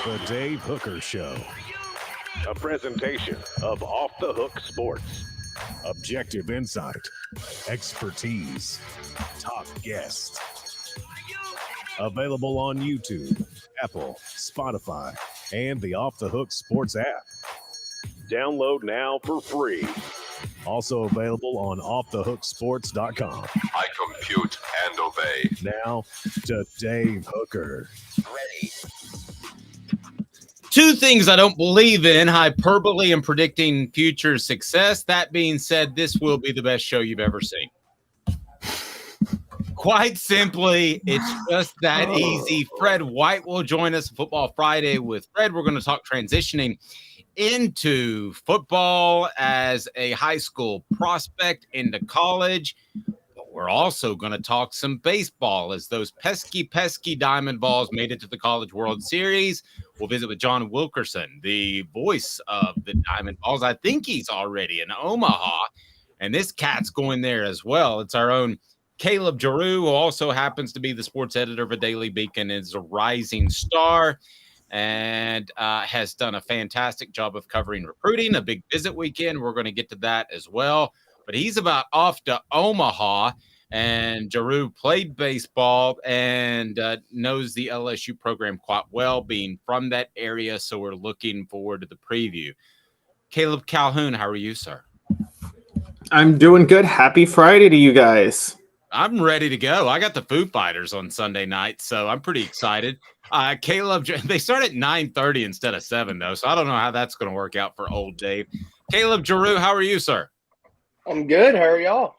The Dave Hooker Show. A presentation of Off the Hook Sports. Objective insight, expertise, top guests. Available on YouTube, Apple, Spotify, and the Off the Hook Sports app. Download now for free. Also available on offthehooksports.com. I compute and obey. Now to Dave Hooker. Ready. Two things I don't believe in: hyperbole and predicting future success. That being said, this will be the best show you've ever seen. Quite simply, it's just that easy. Fred White will join us Football Friday with Fred. We're going to talk transitioning into football as a high school prospect into college. But we're also going to talk some baseball as those pesky Diamond Vols made it to the College World Series. We'll visit with John Wilkerson, the voice of the Diamond Vols. I think he's already in Omaha, and this cat's going there as well. It's our own Caleb Jarreau, who also happens to be the sports editor of a Daily Beacon, is a rising star and has done a fantastic job of covering recruiting, a big visit weekend. We're going to get to that as well. But he's about off to Omaha, and Jarreau played baseball and knows the LSU program quite well, being from that area. So we're looking forward to the preview. Caleb Calhoun, how are you, sir? I'm doing good. Happy Friday to you guys. I'm ready to go. I got the Foo Fighters on Sunday night, so I'm pretty excited. Caleb, they start at 9:30 instead of 7, though, so I don't know how that's going to work out for old Dave. Caleb Jarreau, how are you, sir? I'm good. How are y'all?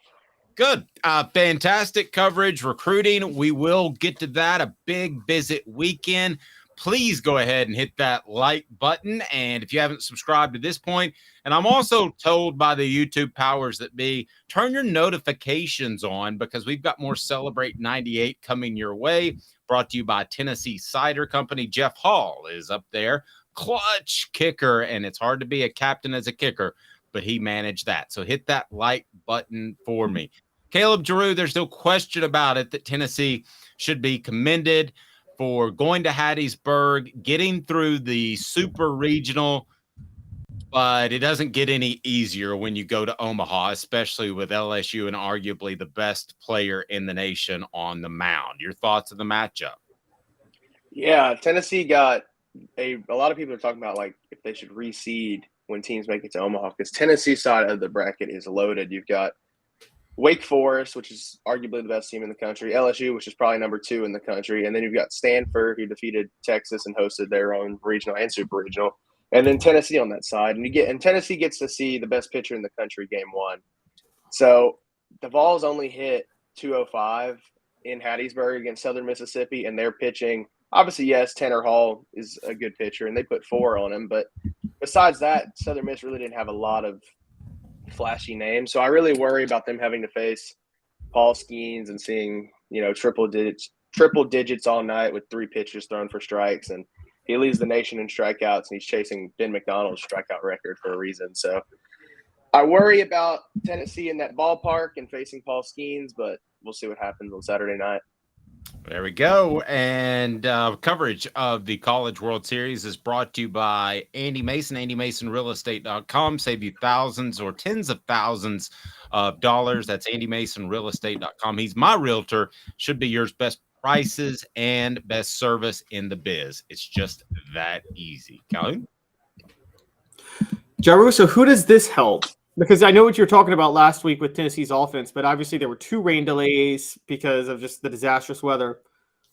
Good. Fantastic coverage, recruiting. We will get to that. A big visit weekend. Please go ahead and hit that like button. And if you haven't subscribed to this point, and I'm also told by the YouTube powers that be, turn your notifications on because we've got more Celebrate 98 coming your way. Brought to you by Tennessee Cider Company. Jeff Hall is up there, clutch kicker, and it's hard to be a captain as a kicker, but he managed that. So hit that like button for me. Caleb Jarreau, there's no question about it that Tennessee should be commended for going to Hattiesburg, getting through the super regional, but it doesn't get any easier when you go to Omaha, especially with LSU and arguably the best player in the nation on the mound. Your thoughts of the matchup? Yeah, Tennessee got a lot of people are talking about like if they should reseed when teams make it to Omaha, because Tennessee's side of the bracket is loaded. You've got Wake Forest, which is arguably the best team in the country, LSU, which is probably number 2 in the country, and then you've got Stanford, who defeated Texas and hosted their own regional and super regional, and then Tennessee on that side. And Tennessee gets to see the best pitcher in the country game 1. So the Vols only hit 205 in Hattiesburg against Southern Mississippi, and they're pitching. Obviously, yes, Tanner Hall is a good pitcher, and they put 4 on him, but besides that, Southern Miss really didn't have a lot of flashy names. So I really worry about them having to face Paul Skeens and seeing, triple digits all night with 3 pitches thrown for strikes. And he leads the nation in strikeouts, and he's chasing Ben McDonald's strikeout record for a reason. So I worry about Tennessee in that ballpark and facing Paul Skeens, but we'll see what happens on Saturday night. There we go. And coverage of the College World Series is brought to you by Andy Mason, AndyMasonRealEstate.com. Save you thousands or tens of thousands of dollars. That's AndyMasonRealEstate.com. He's my realtor. Should be yours. Best prices and best service in the biz. It's just that easy. Calhoun? Jarreau, so who does this help? Because I know what you were talking about last week with Tennessee's offense, but obviously there were 2 rain delays because of just the disastrous weather.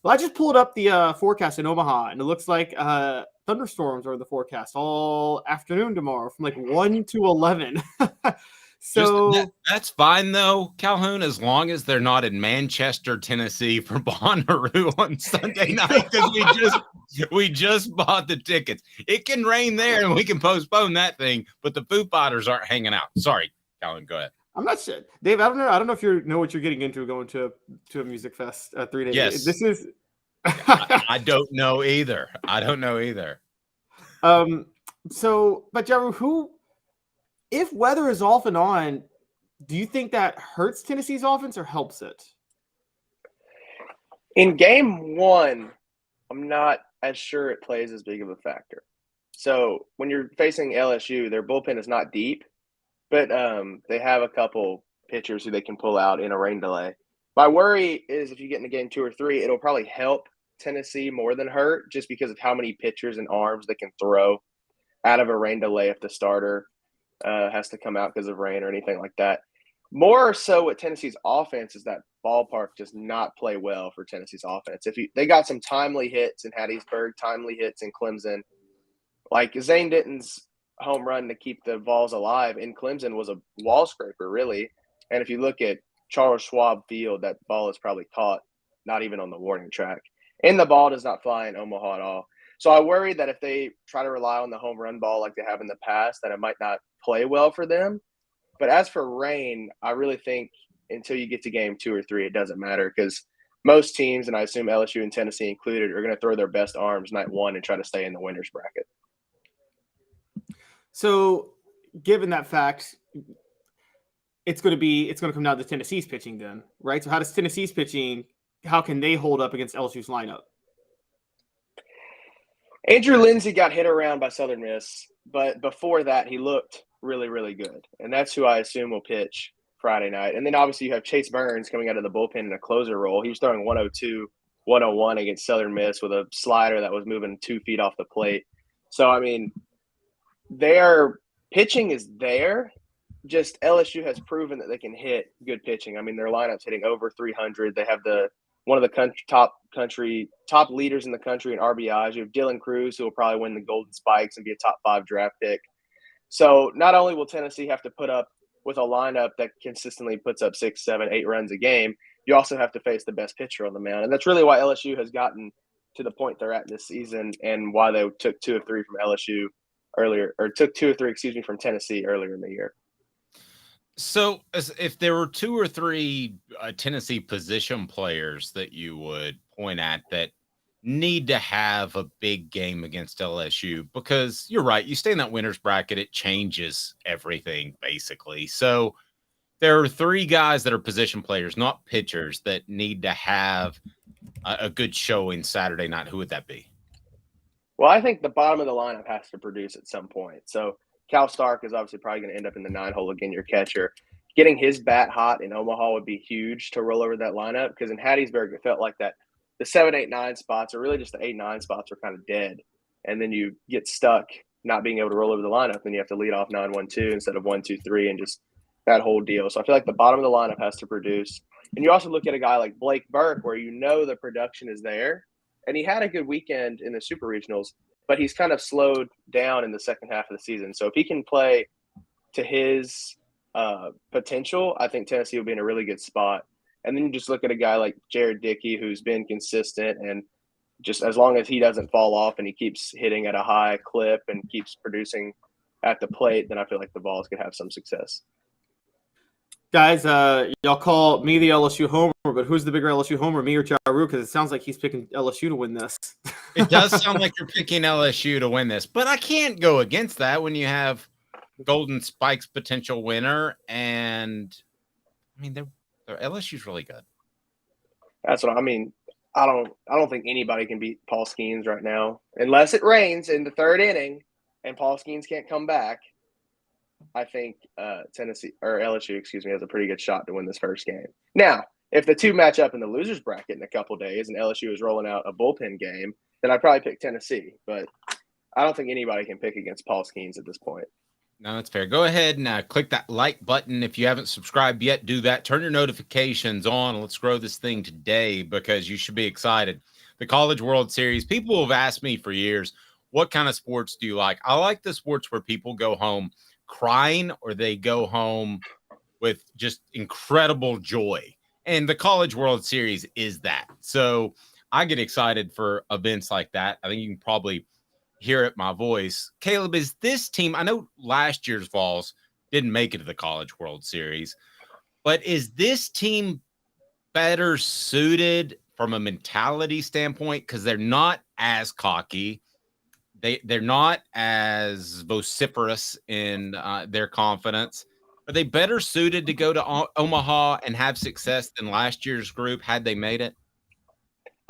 Well, I just pulled up the forecast in Omaha, and it looks like thunderstorms are in the forecast all afternoon tomorrow from like 1 to 11. So that's fine, though, Calhoun, as long as they're not in Manchester, Tennessee for Bonnaroo on Sunday night, because we just bought the tickets. It can rain there, and we can postpone that thing, but the Foo Fighters aren't hanging out. Sorry, Calhoun, go ahead. I'm not sure, Dave. I don't know if you know what you're getting into going to a music fest 3 days. Yes, this is. I don't know either. So, but Jarreau, if weather is off and on, do you think that hurts Tennessee's offense or helps it? In game 1, I'm not as sure it plays as big of a factor. So when you're facing LSU, their bullpen is not deep, but they have a couple pitchers who they can pull out in a rain delay. My worry is if you get in the game 2 or 3, it'll probably help Tennessee more than hurt just because of how many pitchers and arms they can throw out of a rain delay if the starter has to come out because of rain or anything like that. More so with Tennessee's offense is that ballpark does not play well for Tennessee's offense. They got some timely hits in Hattiesburg, timely hits in Clemson. Like Zane Denton's home run to keep the Vols alive in Clemson was a wall scraper, really. And if you look at Charles Schwab Field, that ball is probably caught not even on the warning track. And the ball does not fly in Omaha at all. So I worry that if they try to rely on the home run ball like they have in the past, that it might not play well for them. But as for rain, I really think until you get to game 2 or 3, it doesn't matter because most teams, and I assume LSU and Tennessee included, are going to throw their best arms night 1 and try to stay in the winner's bracket. So, given that fact, it's going to come down to Tennessee's pitching then, right? So, how does Tennessee's pitching? How can they hold up against LSU's lineup? Andrew Lindsey got hit around by Southern Miss, but before that, he looked really, really good. And that's who I assume will pitch Friday night. And then obviously you have Chase Burns coming out of the bullpen in a closer role. He was throwing 102, 101 against Southern Miss with a slider that was moving 2 feet off the plate. So, I mean, their pitching is there. Just LSU has proven that they can hit good pitching. I mean, their lineup's hitting over 300. They have one of the top leaders in the country in RBIs. You have Dylan Cruz, who will probably win the Golden Spikes and be a top 5 draft pick. So not only will Tennessee have to put up with a lineup that consistently puts up 6, 7, 8 runs a game, you also have to face the best pitcher on the mound. And that's really why LSU has gotten to the point they're at this season and why they took 2 of 3 from LSU earlier, or took 2 of 3, from Tennessee earlier in the year. So if there were 2 or 3 Tennessee position players that you would point at that need to have a big game against LSU, because you're right, you stay in that winner's bracket, it changes everything basically. So there are 3 guys that are position players, not pitchers, that need to have a good showing Saturday night. Who would that be? Well, I think the bottom of the lineup has to produce at some point. So Cal Stark is obviously probably going to end up in the 9-hole again, your catcher. Getting his bat hot in Omaha would be huge to roll over that lineup because in Hattiesburg, it felt like that the 7, 8, 9 spots, or really just the 8, 9 spots, were kind of dead. And then you get stuck not being able to roll over the lineup, and you have to lead off 9-1-2 instead of 1-2-3 and just that whole deal. So I feel like the bottom of the lineup has to produce. And you also look at a guy like Blake Burke where you know the production is there. And he had a good weekend in the Super Regionals, but he's kind of slowed down in the second half of the season. So if he can play to his potential, I think Tennessee will be in a really good spot. And then you just look at a guy like Jared Dickey, who's been consistent, and just as long as he doesn't fall off and he keeps hitting at a high clip and keeps producing at the plate, then I feel like the Vols could have some success. Guys, y'all call me the LSU homer, but who's the bigger LSU homer, me or Jarreau? Because it sounds like he's picking LSU to win this. It does sound like you're picking LSU to win this, but I can't go against that when you have Golden Spikes potential winner, and I mean they're LSU's really good. That's what I mean. I don't think anybody can beat Paul Skeens right now unless it rains in the 3rd inning and Paul Skeens can't come back. I think LSU has a pretty good shot to win this first game. Now, if the 2 match up in the losers bracket in a couple days and LSU is rolling out a bullpen game, then I'd probably pick Tennessee. But I don't think anybody can pick against Paul Skeens at this point. No, that's fair. Go ahead and click that like button. If you haven't subscribed yet, do that. Turn your notifications on. Let's grow this thing today because you should be excited. The College World Series. People have asked me for years, what kind of sports do you like? I like the sports where people go home crying or they go home with just incredible joy. And the College World Series is that. So I get excited for events like that. I think you can probably hear it my voice. Caleb, is this team, I know last year's Vols didn't make it to the College World Series, but is this team better suited from a mentality standpoint? Because they're not as cocky. They're not as vociferous in their confidence. Are they better suited to go to Omaha and have success than last year's group had they made it?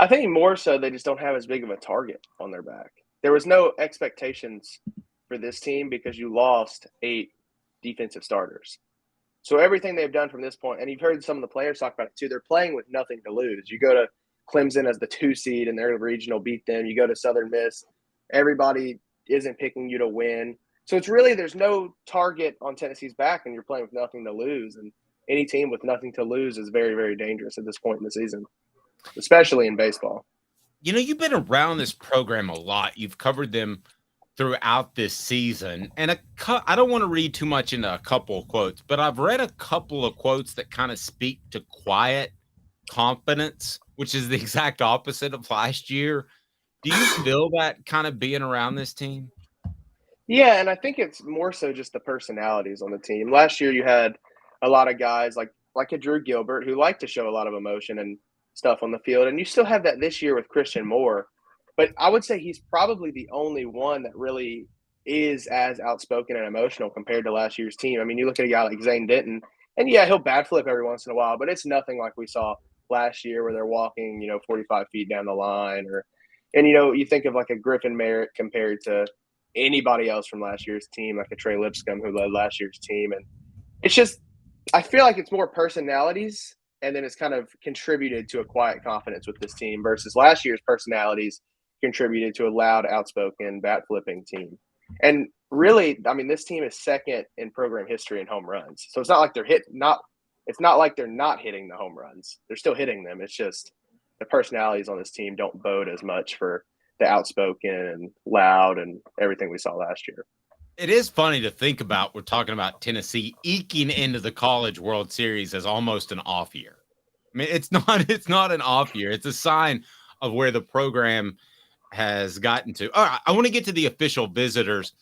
I think more so they just don't have as big of a target on their back. There was no expectations for this team because you lost 8 defensive starters. So everything they've done from this point, and you've heard some of the players talk about it too, they're playing with nothing to lose. You go to Clemson as the 2 seed and their regional, beat them. You go to Southern Miss, everybody isn't picking you to win. So it's really, there's no target on Tennessee's back and you're playing with nothing to lose. And any team with nothing to lose is very, very dangerous at this point in the season, especially in baseball. You know, you've been around this program a lot. You've covered them throughout this season. And I don't want to read too much into a couple of quotes, but I've read a couple of quotes that kind of speak to quiet confidence, which is the exact opposite of last year. Do you feel that kind of being around this team? Yeah, and I think it's more so just the personalities on the team. Last year you had a lot of guys like a Drew Gilbert who like to show a lot of emotion and stuff on the field, and you still have that this year with Christian Moore. But I would say he's probably the only one that really is as outspoken and emotional compared to last year's team. I mean, you look at a guy like Zane Denton, and yeah, he'll bat flip every once in a while, but it's nothing like we saw last year where they're walking, 45 feet down the line. And you think of like a Griffin Merritt compared to anybody else from last year's team, like a Trey Lipscomb who led last year's team. And it's just, I feel like it's more personalities, and then it's kind of contributed to a quiet confidence with this team versus last year's personalities contributed to a loud, outspoken, bat flipping team. And really, I mean, this team is second in program history in home runs. So it's not like it's not like they're not hitting the home runs. They're still hitting them. It's just the personalities on this team don't bode as much for the outspoken and loud and everything we saw last year. It is funny to think about. We're talking about Tennessee eking into the College World Series as almost an off year. I mean, it's not an off year. It's a sign of where the program has gotten to. All right, I want to get to the official visitors,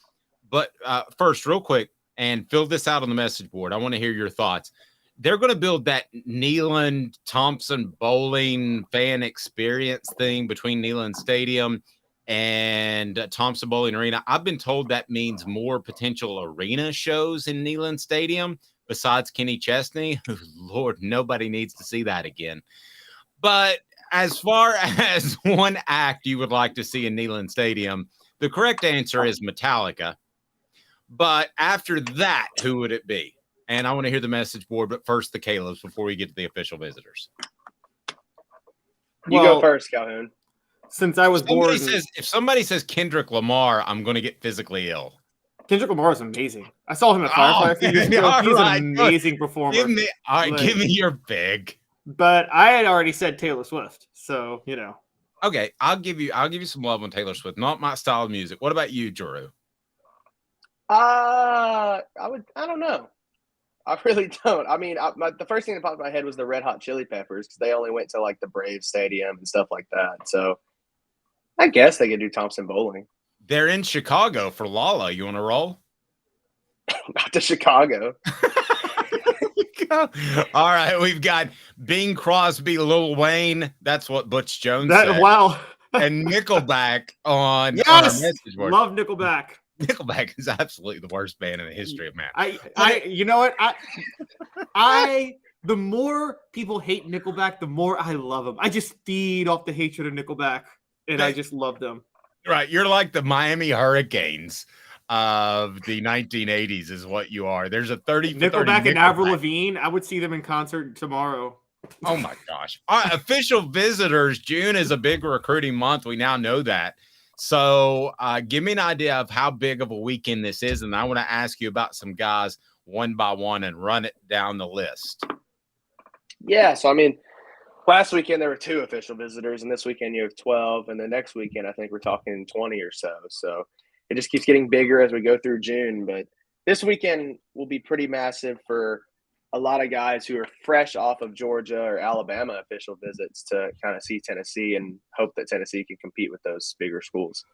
but first, real quick, and fill this out on the message board. I want to hear your thoughts. They're going to build that Neyland Thompson Bowling fan experience thing between Neyland Stadium and Thompson Bowling Arena. I've been told that means more potential arena shows in Neyland Stadium besides Kenny Chesney. Lord, nobody needs to see that again. But as far as one act you would like to see in Neyland Stadium, the correct answer is Metallica. But after that, who would it be? And I want to hear the message board, but first the Caleb's before we get to the official visitors. You go first, Calhoun. Since I was born, if somebody says Kendrick Lamar, I'm going to get physically ill. Kendrick Lamar is amazing. I saw him at Firefly a few years ago. He's an amazing performer. Give me your big. But I had already said Taylor Swift, so Okay, I'll give you some love on Taylor Swift. Not my style of music. What about you, Jarreau? I don't know. I really don't. I mean, the first thing that popped in my head was the Red Hot Chili Peppers because they only went to like the Braves Stadium and stuff like that. So I guess they could do Thompson Bowling. They're in Chicago for Lala. You want to roll? Not to Chicago. All right, we've got Bing Crosby, Lil Wayne. That's what Butch Jones said. Wow. And Nickelback on yes! our message board. Love Nickelback. Nickelback is absolutely the worst band in the history of man. You know what? The more people hate Nickelback, the more I love them. I just feed off the hatred of Nickelback, and I just love them. Right, you're like the Miami Hurricanes of the 1980s, is what you are. There's a 30 Nickelback and Avril Lavigne. I would see them in concert tomorrow. Oh my gosh! Official visitors. June is a big recruiting month. We now know that. So give me an idea of how big of a weekend this is. And I want to ask you about some guys one by one and run it down the list. Yeah. So, I mean, last weekend there were 2 official visitors, and this weekend you have 12. And the next weekend, I think we're talking 20 or so. So it just keeps getting bigger as we go through June. But this weekend will be pretty massive for a lot of guys who are fresh off of Georgia or Alabama official visits to kind of see Tennessee and hope that Tennessee can compete with those bigger schools.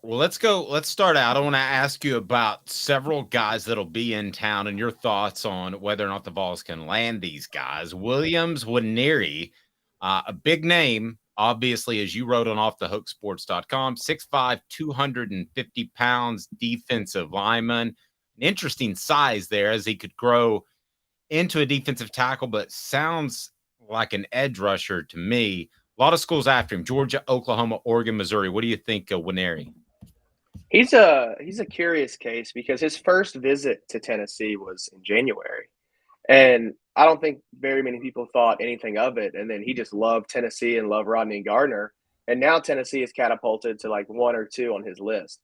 Well, let's go. Let's start out. I want to ask you about several guys that'll be in town and your thoughts on whether or not the Vols can land these guys. Williams Nwaneri, a big name, obviously, as you wrote on offthehooksports.com, 6'5", 250 pounds, defensive lineman. An interesting size there as he could grow into a defensive tackle, but sounds like an edge rusher to me. A lot of schools after him: Georgia, Oklahoma, Oregon, Missouri. What do you think of Winery? He's a curious case because his first visit to Tennessee was in January. And I don't think very many people thought anything of it. And then he just loved Tennessee and loved Rodney Gardner. And now Tennessee is catapulted to like 1 or 2 on his list.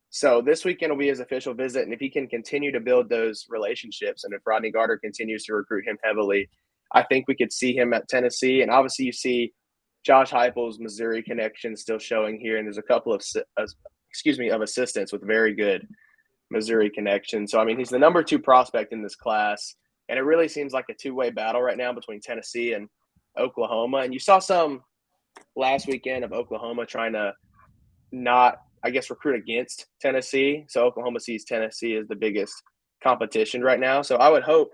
So this weekend will be his official visit. And if he can continue to build those relationships, and if Rodney Gardner continues to recruit him heavily, I think we could see him at Tennessee. And obviously you see Josh Heupel's Missouri connection still showing here. And there's a couple of assistants with very good Missouri connections. So, I mean, he's the number 2 prospect in this class. And it really seems like a two-way battle right now between Tennessee and Oklahoma. And you saw some last weekend of Oklahoma trying to not, I guess, recruit against Tennessee. So Oklahoma sees Tennessee as the biggest competition right now. So I would hope,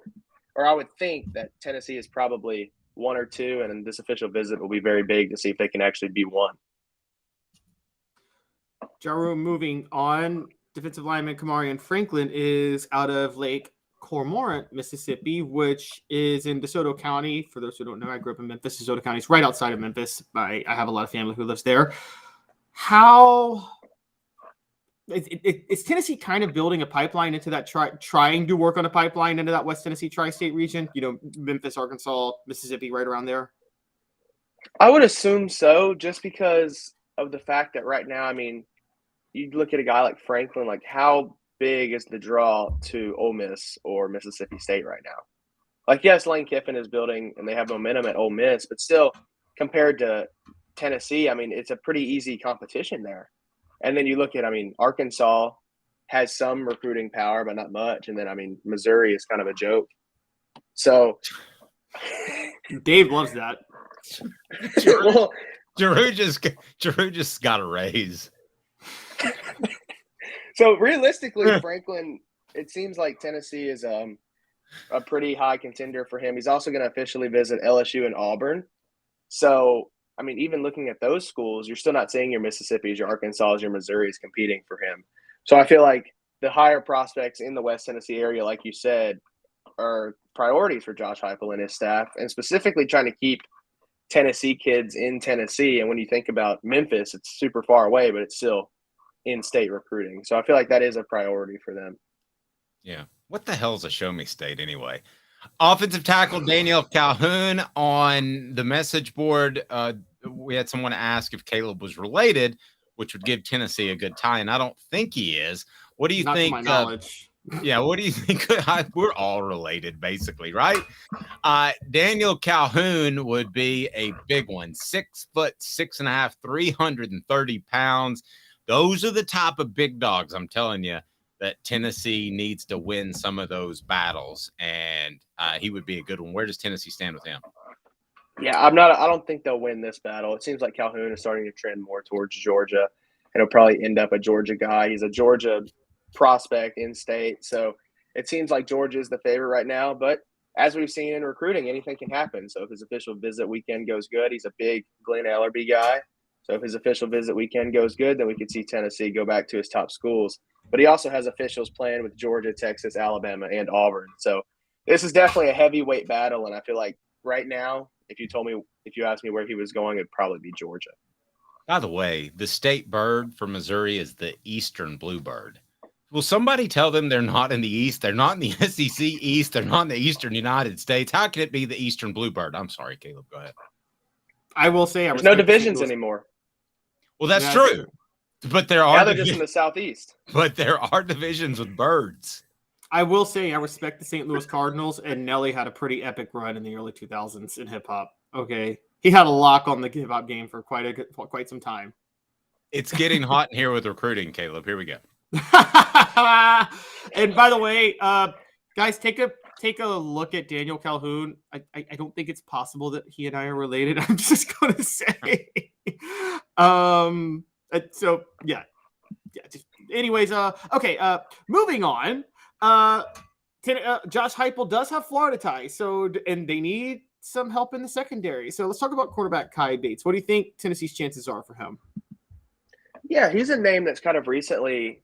or I would think that Tennessee is probably 1 or 2, and this official visit will be very big to see if they can actually be 1. Jarreau, moving on, defensive lineman Kamarion Franklin is out of Lake Cormorant, Mississippi, which is in DeSoto County. For those who don't know, I grew up in Memphis. DeSoto County is right outside of Memphis. I have a lot of family who lives there. How is Tennessee kind of building a pipeline into that, trying to work on a pipeline into that West Tennessee tri-state region? You know, Memphis, Arkansas, Mississippi, right around there? I would assume so, just because of the fact that right now, I mean, you look at a guy like Franklin, like how big is the draw to Ole Miss or Mississippi State right now? Like, yes, Lane Kiffin is building and they have momentum at Ole Miss, but still, compared to Tennessee, I mean, it's a pretty easy competition there. And then you look at, I mean, Arkansas has some recruiting power, but not much. And then, I mean, Missouri is kind of a joke. So Dave loves that. Jarreau just got a raise. So realistically, Franklin, it seems like Tennessee is a pretty high contender for him. He's also going to officially visit LSU and Auburn. So, I mean, even looking at those schools, you're still not seeing your Mississippis, your Arkansas, your Missouris competing for him. So I feel like the higher prospects in the West Tennessee area, like you said, are priorities for Josh Heupel and his staff, and specifically trying to keep Tennessee kids in Tennessee. And when you think about Memphis, it's super far away, but it's still in-state recruiting. So I feel like that is a priority for them. Yeah. What the hell is a show me state anyway? Offensive tackle Daniel Calhoun on the message board. We had someone ask if Caleb was related, which would give Tennessee a good tie, and I don't think he is. What do you think? Not to my knowledge. Yeah, what do you think? We're all related, basically, right? Daniel Calhoun would be a big one. 6 foot, 6.5, 330 pounds. Those are the type of big dogs, I'm telling you, that Tennessee needs to win some of those battles, and he would be a good one. Where does Tennessee stand with him? Yeah, I don't think they'll win this battle. It seems like Calhoun is starting to trend more towards Georgia, and he'll probably end up a Georgia guy. He's a Georgia prospect in state, so it seems like Georgia is the favorite right now. But as we've seen in recruiting, anything can happen. So if his official visit weekend goes good, he's a big Glenn Ellerby guy. So if his official visit weekend goes good, then we could see Tennessee go back to his top schools. But he also has officials playing with Georgia, Texas, Alabama, and Auburn. So this is definitely a heavyweight battle, and I feel like right now, if you asked me where he was going, it'd probably be Georgia. By the way, the state bird for Missouri is the eastern bluebird. Will somebody tell them they're not in the East? They're not in the SEC East. They're not in the Eastern United States. How can it be the eastern bluebird? I'm sorry, Caleb. Go ahead. I will say there's no divisions anymore. Well, that's true. But there are. Now they're just in the Southeast. But there are divisions with birds. I will say I respect the St. Louis Cardinals, and Nelly had a pretty epic run in the early 2000s in hip-hop. Okay. He had a lock on the hip-hop game for quite some time. It's getting hot in here with recruiting, Caleb. Here we go. And by the way, guys, take a look at Daniel Calhoun. I don't think it's possible that he and I are related. I'm just going to say. So yeah. Anyways, okay. Moving on. Josh Heupel does have Florida ties, and they need some help in the secondary. So let's talk about quarterback Kai Bates. What do you think Tennessee's chances are for him? Yeah, he's a name that's kind of recently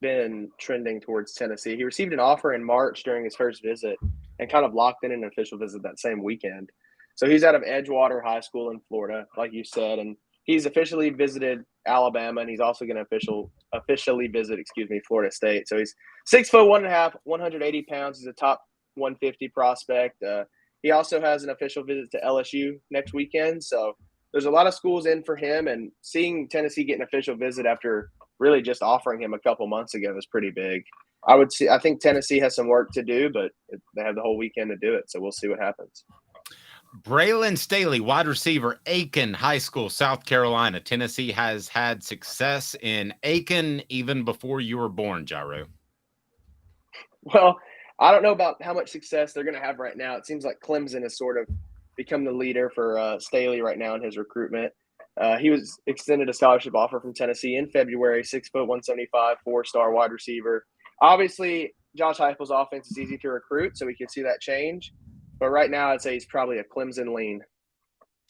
been trending towards Tennessee. He received an offer in March during his first visit and kind of locked in an official visit that same weekend. So he's out of Edgewater High School in Florida, like you said, and he's officially visited Alabama, and he's also going to officially visit, Florida State. So he's 6'1.5", 180 pounds. He's a top 150 prospect. He also has an official visit to LSU next weekend. So there's a lot of schools in for him, and seeing Tennessee get an official visit after really just offering him a couple months ago is pretty big. I think Tennessee has some work to do, but they have the whole weekend to do it. So we'll see what happens. Braylon Staley, wide receiver, Aiken High School, South Carolina. Tennessee has had success in Aiken even before you were born, Jarreau. Well, I don't know about how much success they're going to have right now. It seems like Clemson has sort of become the leader for Staley right now in his recruitment. He was extended a scholarship offer from Tennessee in February, 6'1", 175, 4-star wide receiver. Obviously, Josh Heupel's offense is easy to recruit, so we could see that change. But right now, I'd say he's probably a Clemson lean.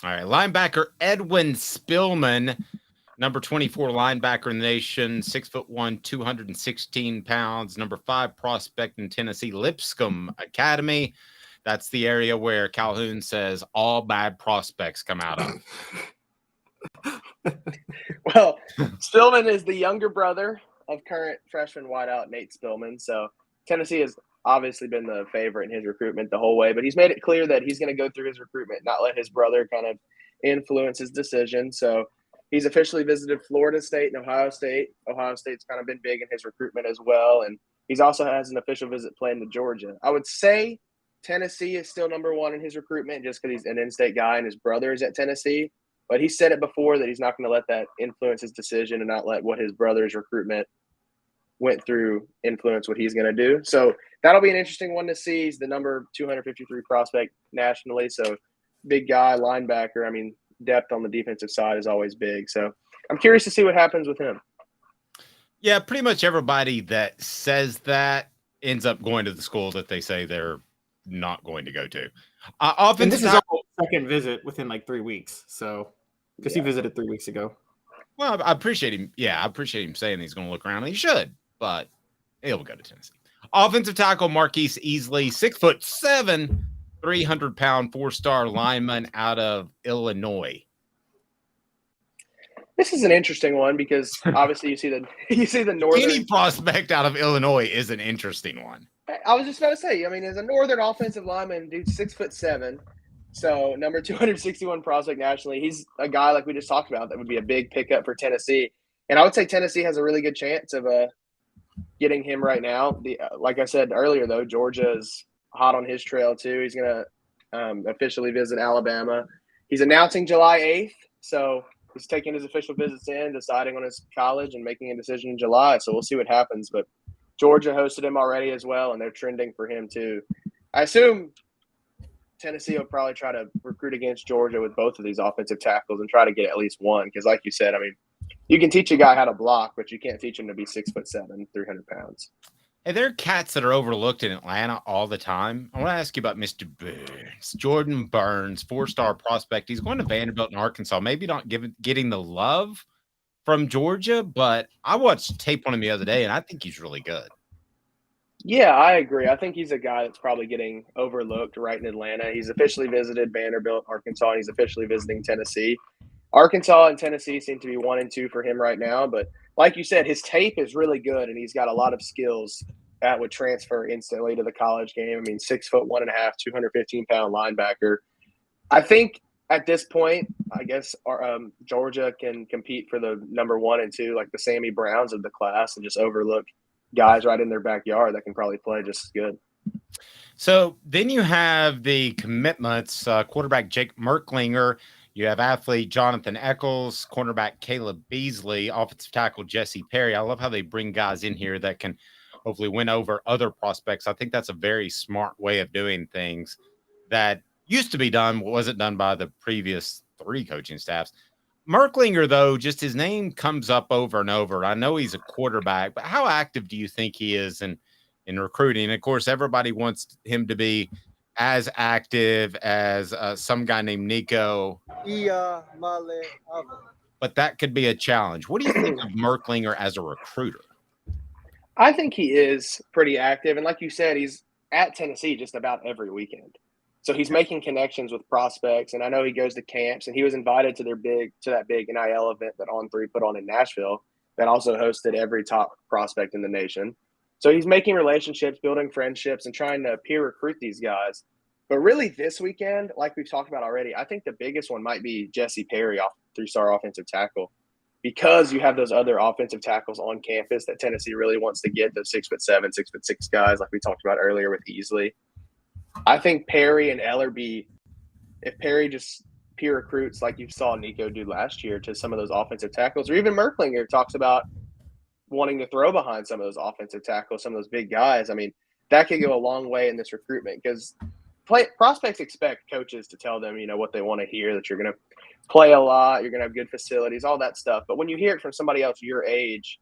All right, linebacker Edwin Spillman, number 24 linebacker in the nation, 6'1", 216 pounds, number 5 prospect in Tennessee, Lipscomb Academy. That's the area where Calhoun says all bad prospects come out of. Well, Spillman is the younger brother of current freshman wideout Nate Spillman. So Tennessee has obviously been the favorite in his recruitment the whole way, but he's made it clear that he's going to go through his recruitment, not let his brother kind of influence his decision. So he's officially visited Florida State and Ohio State. Ohio State's kind of been big in his recruitment as well. And he's also has an official visit planned to Georgia. I would say Tennessee is still number one in his recruitment just because he's an in-state guy and his brother is at Tennessee. But he said it before that he's not going to let that influence his decision and not let what his brother's recruitment went through influence what he's going to do. So that'll be an interesting one to see. He's the number 253 prospect nationally. So big guy, linebacker. I mean, depth on the defensive side is always big. So I'm curious to see what happens with him. Yeah, pretty much everybody that says that ends up going to the school that they say they're not going to go to. And this is our second visit within like 3 weeks. So because he visited 3 weeks ago. Well, I appreciate him. Yeah, I appreciate him saying he's going to look around. And he should, but he'll go to Tennessee. Offensive tackle Marquise Easley, 6'7", 300-pound 4-star lineman out of Illinois. This is an interesting one because obviously you see the northern. Any prospect out of Illinois is an interesting one. I was just about to say, I mean, as a northern offensive lineman, dude, 6'7", so number 261 prospect nationally. He's a guy like we just talked about that would be a big pickup for Tennessee, and I would say Tennessee has a really good chance of getting him right now. Like I said earlier, though, Georgia is hot on his trail too. He's going to officially visit Alabama. He's announcing July 8th, so he's taking his official visits in, deciding on his college, and making a decision in July. So we'll see what happens, but Georgia hosted him already as well, and they're trending for him too. I assume Tennessee will probably try to recruit against Georgia with both of these offensive tackles and try to get at least one because, like you said, I mean, you can teach a guy how to block, but you can't teach him to be 6'7", 300 pounds. Hey, there are cats that are overlooked in Atlanta all the time. I want to ask you about Mr. Burns, Jordan Burns, 4-star prospect. He's going to Vanderbilt in Arkansas. Maybe not getting the love from Georgia, but I watched tape on him the other day, and I think he's really good. Yeah, I agree. I think he's a guy that's probably getting overlooked right in Atlanta. He's officially visited Vanderbilt, Arkansas, and he's officially visiting Tennessee. Arkansas and Tennessee seem to be 1 and 2 for him right now. But like you said, his tape is really good, and he's got a lot of skills that would transfer instantly to the college game. I mean, 6'1.5", 215-pound linebacker. I think at this point, I guess Georgia can compete for the number 1 and 2, like the Sammy Browns of the class, and just overlook guys right in their backyard that can probably play just as good. So then you have the commitments, quarterback Jake Merklinger. You have athlete Jonathan Eccles, cornerback Caleb Beasley, offensive tackle Jesse Perry. I love how they bring guys in here that can hopefully win over other prospects. I think that's a very smart way of doing things that used to be done, wasn't done by the previous 3 coaching staffs. Merklinger, though, just his name comes up over and over. I know he's a quarterback, but how active do you think he is in recruiting? And of course, everybody wants him to be as active as some guy named Nico. But that could be a challenge. What do you think of Merklinger as a recruiter? I think he is pretty active. And like you said, he's at Tennessee just about every weekend. So he's making connections with prospects, and I know he goes to camps, and he was invited to that big NIL event that On3 put on in Nashville that also hosted every top prospect in the nation. So he's making relationships, building friendships, and trying to peer recruit these guys. But really this weekend, like we've talked about already, I think the biggest one might be Jesse Perry, 3-star offensive tackle, because you have those other offensive tackles on campus that Tennessee really wants to get, those 6'7", 6'6" guys like we talked about earlier with Easley. I think Perry and Ellerby, if Perry just peer recruits like you saw Nico do last year to some of those offensive tackles, or even Merklinger talks about wanting to throw behind some of those offensive tackles, some of those big guys. I mean, that could go a long way in this recruitment because prospects expect coaches to tell them, what they want to hear, that you're going to play a lot, you're going to have good facilities, all that stuff. But when you hear it from somebody else your age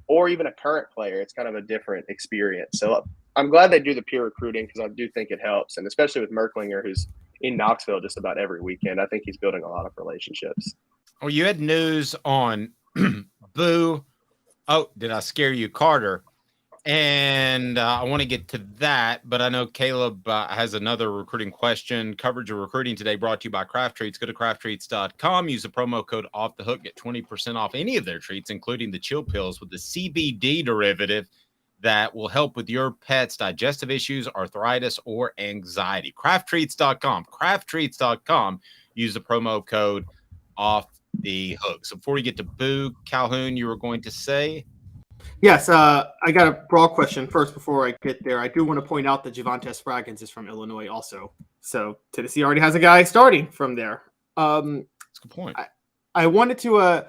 or even a current player, it's kind of a different experience. So I'm glad they do the peer recruiting because I do think it helps. And especially with Merklinger, who's in Knoxville just about every weekend, I think he's building a lot of relationships. Well, you had news on Boo. Oh, did I scare you, Carter? And I want to get to that, but I know Caleb has another recruiting question. Coverage of recruiting today brought to you by Craft Treats. Go to crafttreats.com. Use the promo code Off the Hook. Get 20% off any of their treats, including the chill pills with the CBD derivative that will help with your pet's digestive issues, arthritis, or anxiety. crafttreats.com. crafttreats.com. Use the promo code Off the Hook. So before we get to Boo, Calhoun, you were going to say? Yes, I got a broad question first before I get there. I do want to point out that Javonte Spraggins is from Illinois also. So Tennessee already has a guy starting from there. That's a good point. I wanted to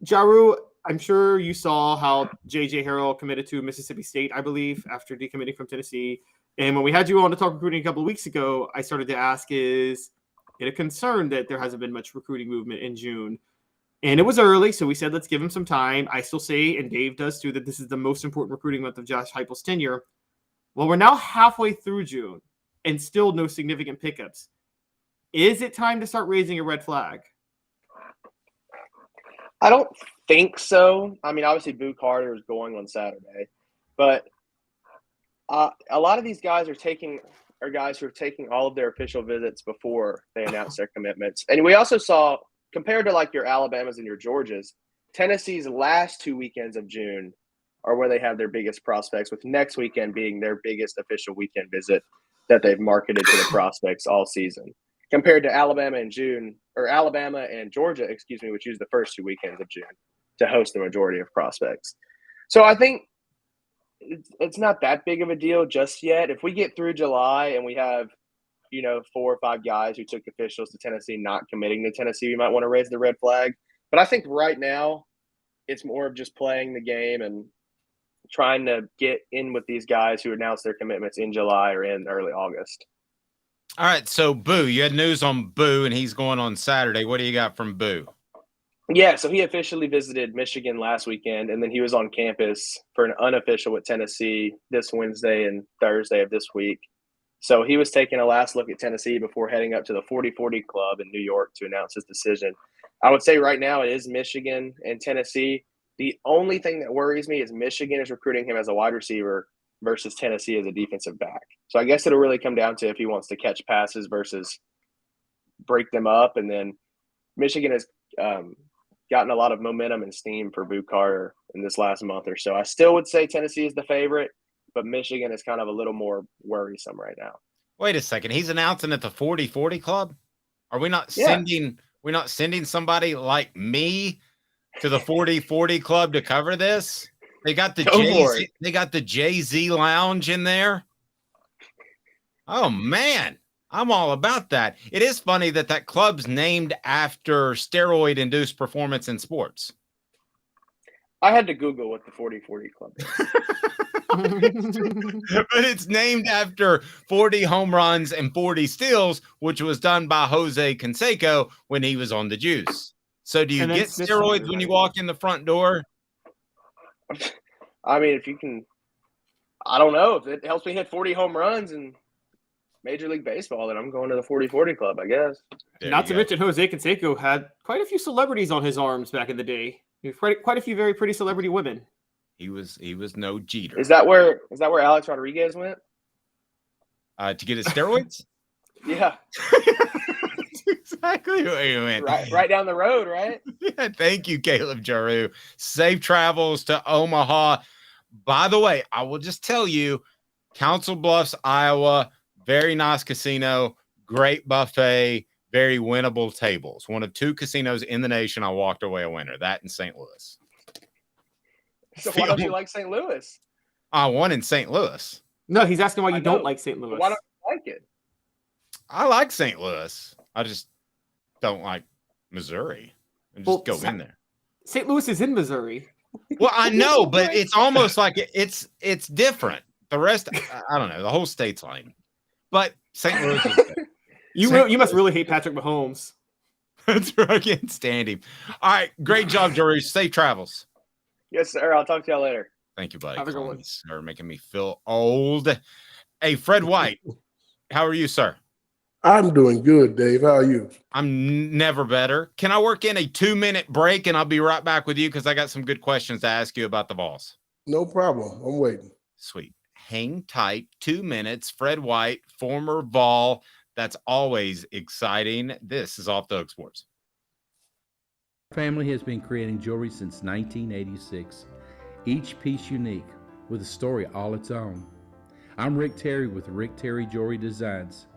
Jarreau, I'm sure you saw how J.J. Harrell committed to Mississippi State, I believe, after decommitting from Tennessee. And when we had you on to talk recruiting a couple of weeks ago, I started to ask, is it a concern that there hasn't been much recruiting movement in June? And it was early, so we said, let's give him some time. I still say, and Dave does too, that this is the most important recruiting month of Josh Heupel's tenure. Well, we're now halfway through June and still no significant pickups. Is it time to start raising a red flag? I don't think so. I mean, obviously, Boo Carter is going on Saturday, but a lot of these guys are guys who are taking all of their official visits before they announce their commitments. And we also saw, compared to like your Alabamas and your Georgias, Tennessee's last 2 weekends of June are where they have their biggest prospects, with next weekend being their biggest official weekend visit that they've marketed to the prospects all season. Compared to Alabama and Georgia, which use the first 2 weekends of June to host the majority of prospects. So I think it's not that big of a deal just yet. If we get through July and we have 4 or 5 guys who took officials to Tennessee not committing to Tennessee, we might want to raise the red flag. But I think right now it's more of just playing the game and trying to get in with these guys who announced their commitments in July or in early August. All right, so Boo, you had news on Boo, and he's going on Saturday. What do you got from Boo? Yeah, so he officially visited Michigan last weekend, and then he was on campus for an unofficial with Tennessee this Wednesday and Thursday of this week. So he was taking a last look at Tennessee before heading up to the 40-40 Club in New York to announce his decision. I would say right now it is Michigan and Tennessee. The only thing that worries me is Michigan is recruiting him as a wide receiver versus Tennessee as a defensive back. So I guess it'll really come down to if he wants to catch passes versus break them up. And then Michigan has gotten a lot of momentum and steam for Boo Carter in this last month or so. I still would say Tennessee is the favorite, but Michigan is kind of a little more worrisome right now. Wait a second. He's announcing at the 40-40 Club? Are we not sending somebody like me to the 40-40 Club to cover this? They got the Jay-Z Lounge in there. Oh man, I'm all about that. It is funny that club's named after steroid-induced performance in sports. I had to Google what the 40-40 Club is. But it's named after 40 home runs and 40 steals, which was done by Jose Canseco when he was on the juice. So do you get steroids when you walk in the front door? I mean, if you can, I don't know. If it helps me hit 40 home runs in Major League Baseball, then I'm going to the 40-40 Club, I guess. Not to mention Jose Canseco had quite a few celebrities on his arms back in the day. Quite a few very pretty celebrity women. He was no Jeter. Is that where Alex Rodriguez went? To get his steroids? Yeah. That's exactly what you meant. Right down the road, right? Yeah, thank you, Caleb Jarreau. Safe travels to Omaha. By the way, I will just tell you, Council Bluffs, Iowa, very nice casino, great buffet, very winnable tables. One of 2 casinos in the nation I walked away a winner, that in St. Louis. So why don't you like St. Louis? I won in St. Louis. No, he's asking why you don't like St. Louis. Why don't you like it? I like St. Louis. I just don't like Missouri. And just go in there. St. Louis is in Missouri. Well, I know, but it's almost like it's different. The rest, I don't know. The whole state's lame. But St. Louis is good. You must really hate Patrick Mahomes. That's right. I can't stand him. All right. Great job, Jory. Safe travels. Yes, sir. I'll talk to y'all later. Thank you, buddy. Have a good one. Sir, making me feel old. Hey, Fred White, how are you, sir? I'm doing good, Dave. How are you? I'm never better. Can I work in a 2-minute break and I'll be right back with you because I got some good questions to ask you about the Vols. No problem. I'm waiting. Sweet. Hang tight. 2 minutes. Fred White, former Vol. That's always exciting. This is Off the Hook Sports. Family has been creating jewelry since 1986. Each piece unique with a story all its own. I'm Rick Terry with Rick Terry Jewelry Designs.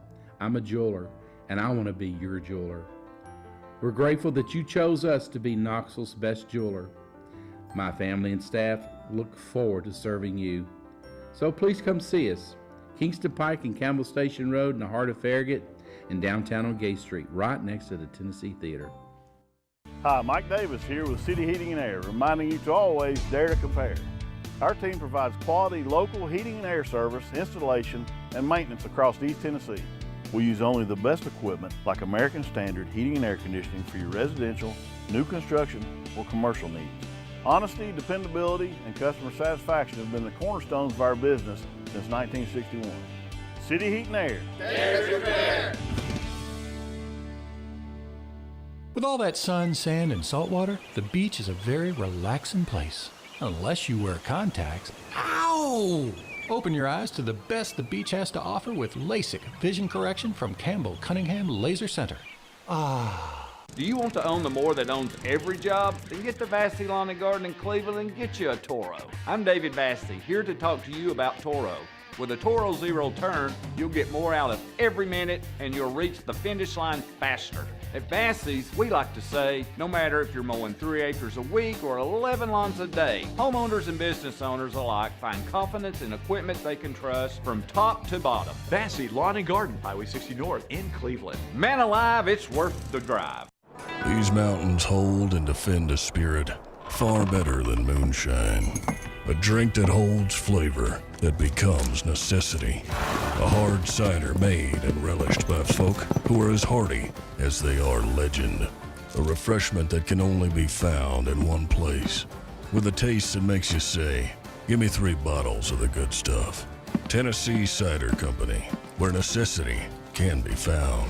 I'm a jeweler, and I want to be your jeweler. We're grateful that you chose us to be Knoxville's best jeweler. My family and staff look forward to serving you. So please come see us. Kingston Pike and Campbell Station Road in the heart of Farragut and downtown on Gay Street, right next to the Tennessee Theater. Hi, Mike Davis here with City Heating and Air, reminding you to always dare to compare. Our team provides quality local heating and air service, installation, and maintenance across East Tennessee. We use only the best equipment like American Standard heating and air conditioning for your residential, new construction, or commercial needs. Honesty, dependability, and customer satisfaction have been the cornerstones of our business since 1961. City Heat and Air. Dare to compare. With all that sun, sand, and salt water, the beach is a very relaxing place. Unless you wear contacts. Ow! Open your eyes to the best the beach has to offer with LASIK vision correction from Campbell Cunningham Laser Center. Ah. Do you want to own the more that owns every job? Then get to Vassy Lawn and Garden in Cleveland and get you a Toro. I'm David Vassy, here to talk to you about Toro. With a Toro Zero Turn, you'll get more out of every minute and you'll reach the finish line faster. At Vassy's, we like to say, no matter if you're mowing 3 acres a week or 11 lawns a day, homeowners and business owners alike find confidence in equipment they can trust from top to bottom. Vassy Lawn and Garden, Highway 60 North in Cleveland. Man alive, it's worth the drive. These mountains hold and defend a spirit far better than moonshine. A drink that holds flavor that becomes necessity. A hard cider made and relished by folk who are as hearty as they are legend. A refreshment that can only be found in one place. With a taste that makes you say, give me 3 bottles of the good stuff. Tennessee Cider Company, where necessity can be found.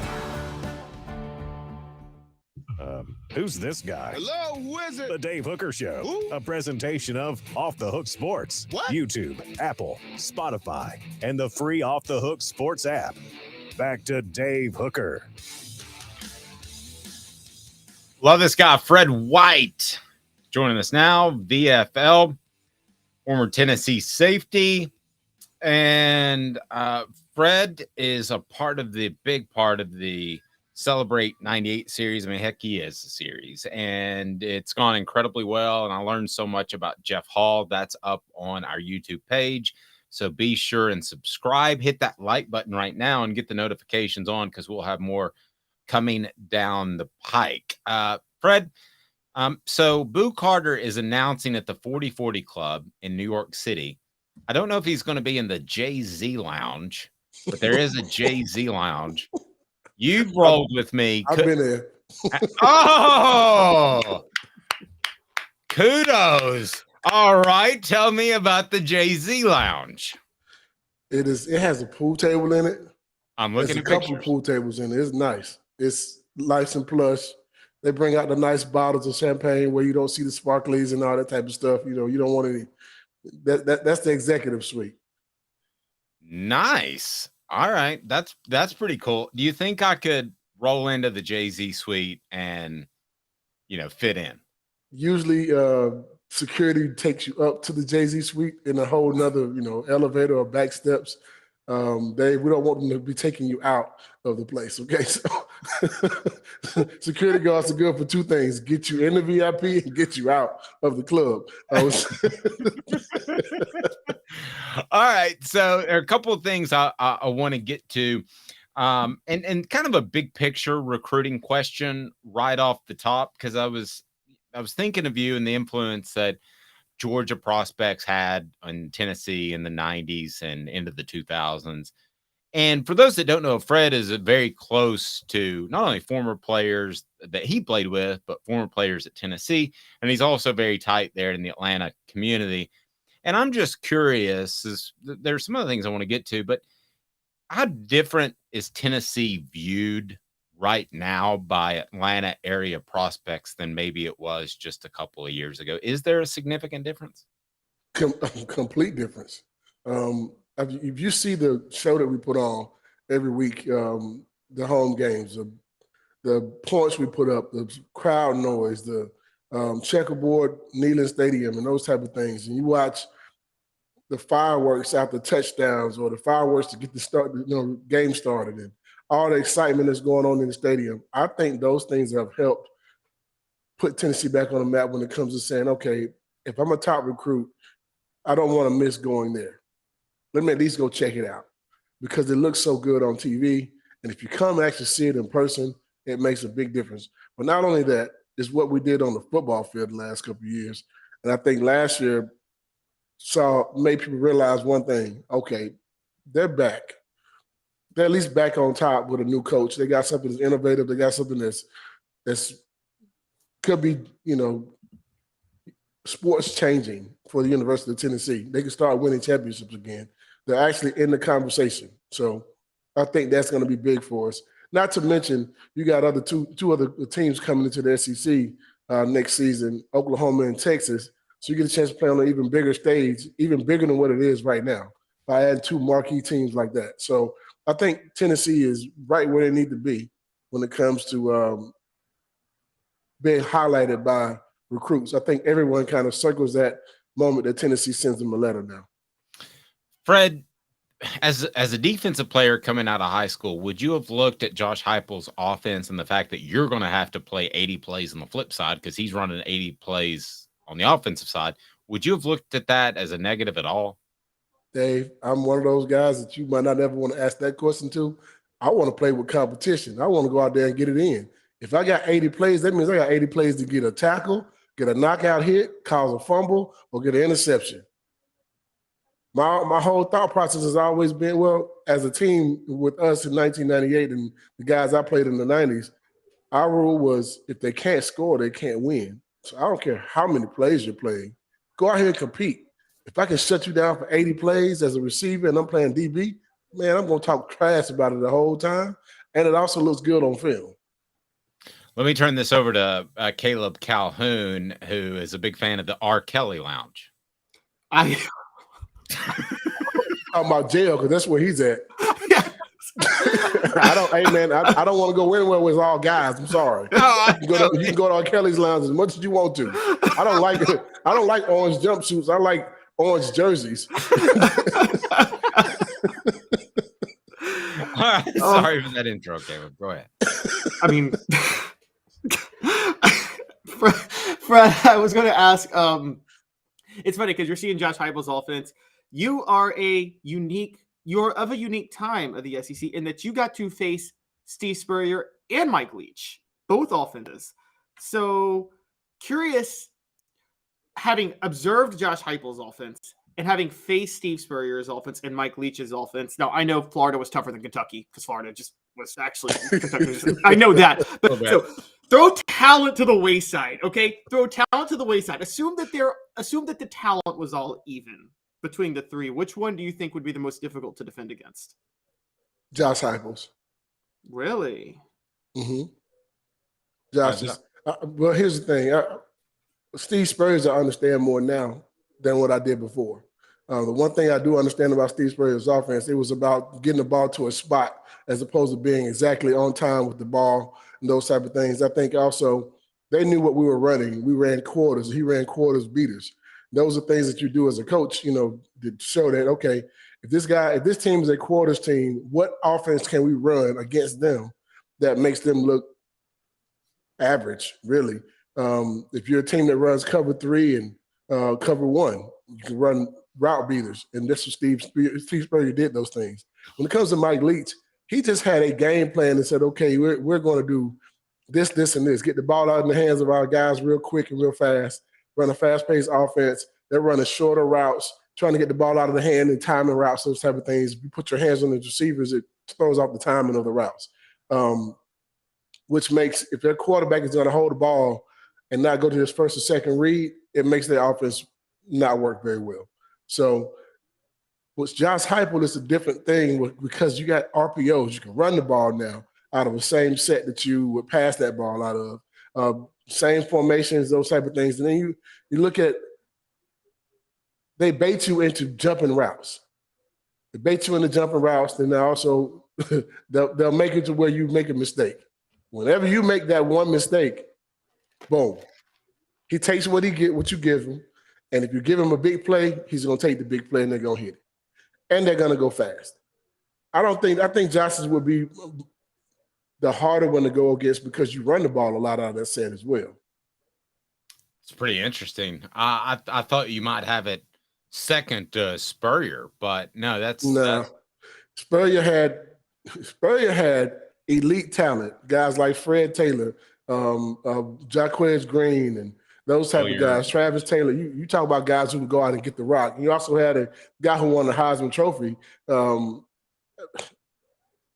Who's this guy? Hello, who is it? The Dave Hooker Show. Who? A presentation of Off the Hook Sports. What? YouTube, Apple, Spotify, and the free Off the Hook Sports app. Back to Dave Hooker. Love this guy, Fred White, joining us now, VFL, former Tennessee safety. And Fred is a big part of the Celebrate 98 series. I mean, heck, he is a series, and it's gone incredibly well. And I learned so much about Jeff Hall. That's up on our YouTube page. So be sure and subscribe, hit that like button right now and get the notifications on because we'll have more coming down the pike. Fred, so Boo Carter is announcing at the 40/40 Club in New York City. I don't know if he's going to be in the Jay-Z Lounge, but there is a Jay-Z Lounge. You've rolled with me. I've been there. Oh, kudos. All right. Tell me about the Jay-Z Lounge. It has a pool table in it. I'm looking at a couple of pool tables in it. It's nice. It's nice and plush. They bring out the nice bottles of champagne where you don't see the sparklies and all that type of stuff. You know, you don't want any. That's the executive suite. Nice. All right. That's pretty cool. Do you think I could roll into the Jay-Z suite and, fit in? Usually, security takes you up to the Jay-Z suite in a whole nother, elevator or back steps. We don't want them to be taking you out of the place. Okay, so security guards are good for two things: get you in the VIP and get you out of the club. All right, so there are a couple of things I want to get to, and kind of a big picture recruiting question right off the top, because I was thinking of you and the influence that Georgia prospects had in Tennessee in the 90s and into the 2000s. And for those that don't know, Fred is very close to not only former players that he played with, but former players at Tennessee. And he's also very tight there in the Atlanta community. And I'm just curious, there's some other things I want to get to, but how different is Tennessee viewed right now by Atlanta area prospects than maybe it was just a couple of years ago? Is there a significant difference? Complete difference. If you see the show that we put on every week, the home games, the points we put up, the crowd noise, the checkerboard, Neyland Stadium, and those type of things, and you watch the fireworks after touchdowns or the fireworks to get the game started, and all the excitement that's going on in the stadium, I think those things have helped put Tennessee back on the map when it comes to saying, okay, if I'm a top recruit, I don't want to miss going there. Let me at least go check it out because it looks so good on TV. And if you come and actually see it in person, it makes a big difference. But not only that, it's what we did on the football field the last couple of years. And I think last year made people realize one thing. Okay, they're back. They're at least back on top with a new coach. They got something that's innovative. They got something that's could be, sports changing for the University of Tennessee. They can start winning championships again. They're actually in the conversation. So I think that's going to be big for us. Not to mention, you got two other teams coming into the SEC next season, Oklahoma and Texas. So you get a chance to play on an even bigger stage, even bigger than what it is right now, by adding two marquee teams like that. So I think Tennessee is right where they need to be when it comes to being highlighted by recruits. I think everyone kind of circles that moment that Tennessee sends them a letter now. Fred, as a defensive player coming out of high school, would you have looked at Josh Heupel's offense and the fact that you're going to have to play 80 plays on the flip side because he's running 80 plays on the offensive side? Would you have looked at that as a negative at all? Dave, I'm one of those guys that you might not ever want to ask that question to. I want to play with competition. I want to go out there and get it in. If I got 80 plays, that means I got 80 plays to get a tackle, get a knockout hit, cause a fumble, or get an interception. My whole thought process has always been, well, as a team with us in 1998 and the guys I played in the 90s, our rule was if they can't score, they can't win. So I don't care how many plays you're playing. Go out here and compete. If I can shut you down for 80 plays as a receiver and I'm playing DB, man, I'm going to talk trash about it the whole time. And it also looks good on film. Let me turn this over to Caleb Calhoun, who is a big fan of the R. Kelly Lounge. I'm about jail because that's where he's at. I don't want to go anywhere with all guys. I'm sorry. You can go to R. Kelly's Lounge as much as you want to. I don't like orange jumpsuits. I like orange jerseys. All right. Sorry for that intro, Caleb. Go ahead. I mean, Fred, I was going to ask, it's funny because you're seeing Josh Heupel's offense. You are of a unique time of the SEC in that you got to face Steve Spurrier and Mike Leach, both offenses. So curious, having observed Josh Heupel's offense and having faced Steve Spurrier's offense and Mike Leach's offense. Now, I know Florida was tougher than Kentucky because Florida just was actually Kentucky. I know that. But so throw talent to the wayside, okay? Throw talent to the wayside. Assume that the talent was all even between the three. Which one do you think would be the most difficult to defend against? Josh Heupel's. Really? Mm-hmm. Josh is, well, here's the thing. Steve Spurrier, I understand more now than what I did before. The one thing I do understand about Steve Spurrier's offense, it was about getting the ball to a spot as opposed to being exactly on time with the ball and those type of things. I think also they knew what we were running. We ran quarters. He ran quarters beaters. Those are things that you do as a coach, to show that, okay, if this team is a quarters team, what offense can we run against them that makes them look average, really? If you're a team that runs cover 3 and cover 1, you can run route beaters. And this was Steve Spurrier did those things. When it comes to Mike Leach, he just had a game plan and said, okay, we're going to do this, this, and this. Get the ball out in the hands of our guys real quick and real fast, run a fast-paced offense. They're running shorter routes, trying to get the ball out of the hand and timing routes, those type of things. If you put your hands on the receivers, it throws off the timing of the routes, which makes, if their quarterback is going to hold the ball and not go to his first or second read, it makes their offense not work very well. So with Josh Heupel, it's a different thing because you got RPOs. You can run the ball now out of the same set that you would pass that ball out of. Same formations, those type of things. And then you look at, they bait you into jumping routes. They bait you into jumping routes, then they also they'll make it to where you make a mistake. Whenever you make that one mistake, boom. He takes what you give him, and if you give him a big play, he's going to take the big play and they're going to hit it. And they're going to go fast. I think Josh's would be the harder one to go against because you run the ball a lot out of that set as well. It's pretty interesting. I thought you might have it second to Spurrier, but no. Spurrier had elite talent, guys like Fred Taylor, Jaquez Green, and those type of guys. Travis Taylor. You talk about guys who can go out and get the rock. You also had a guy who won the Heisman Trophy.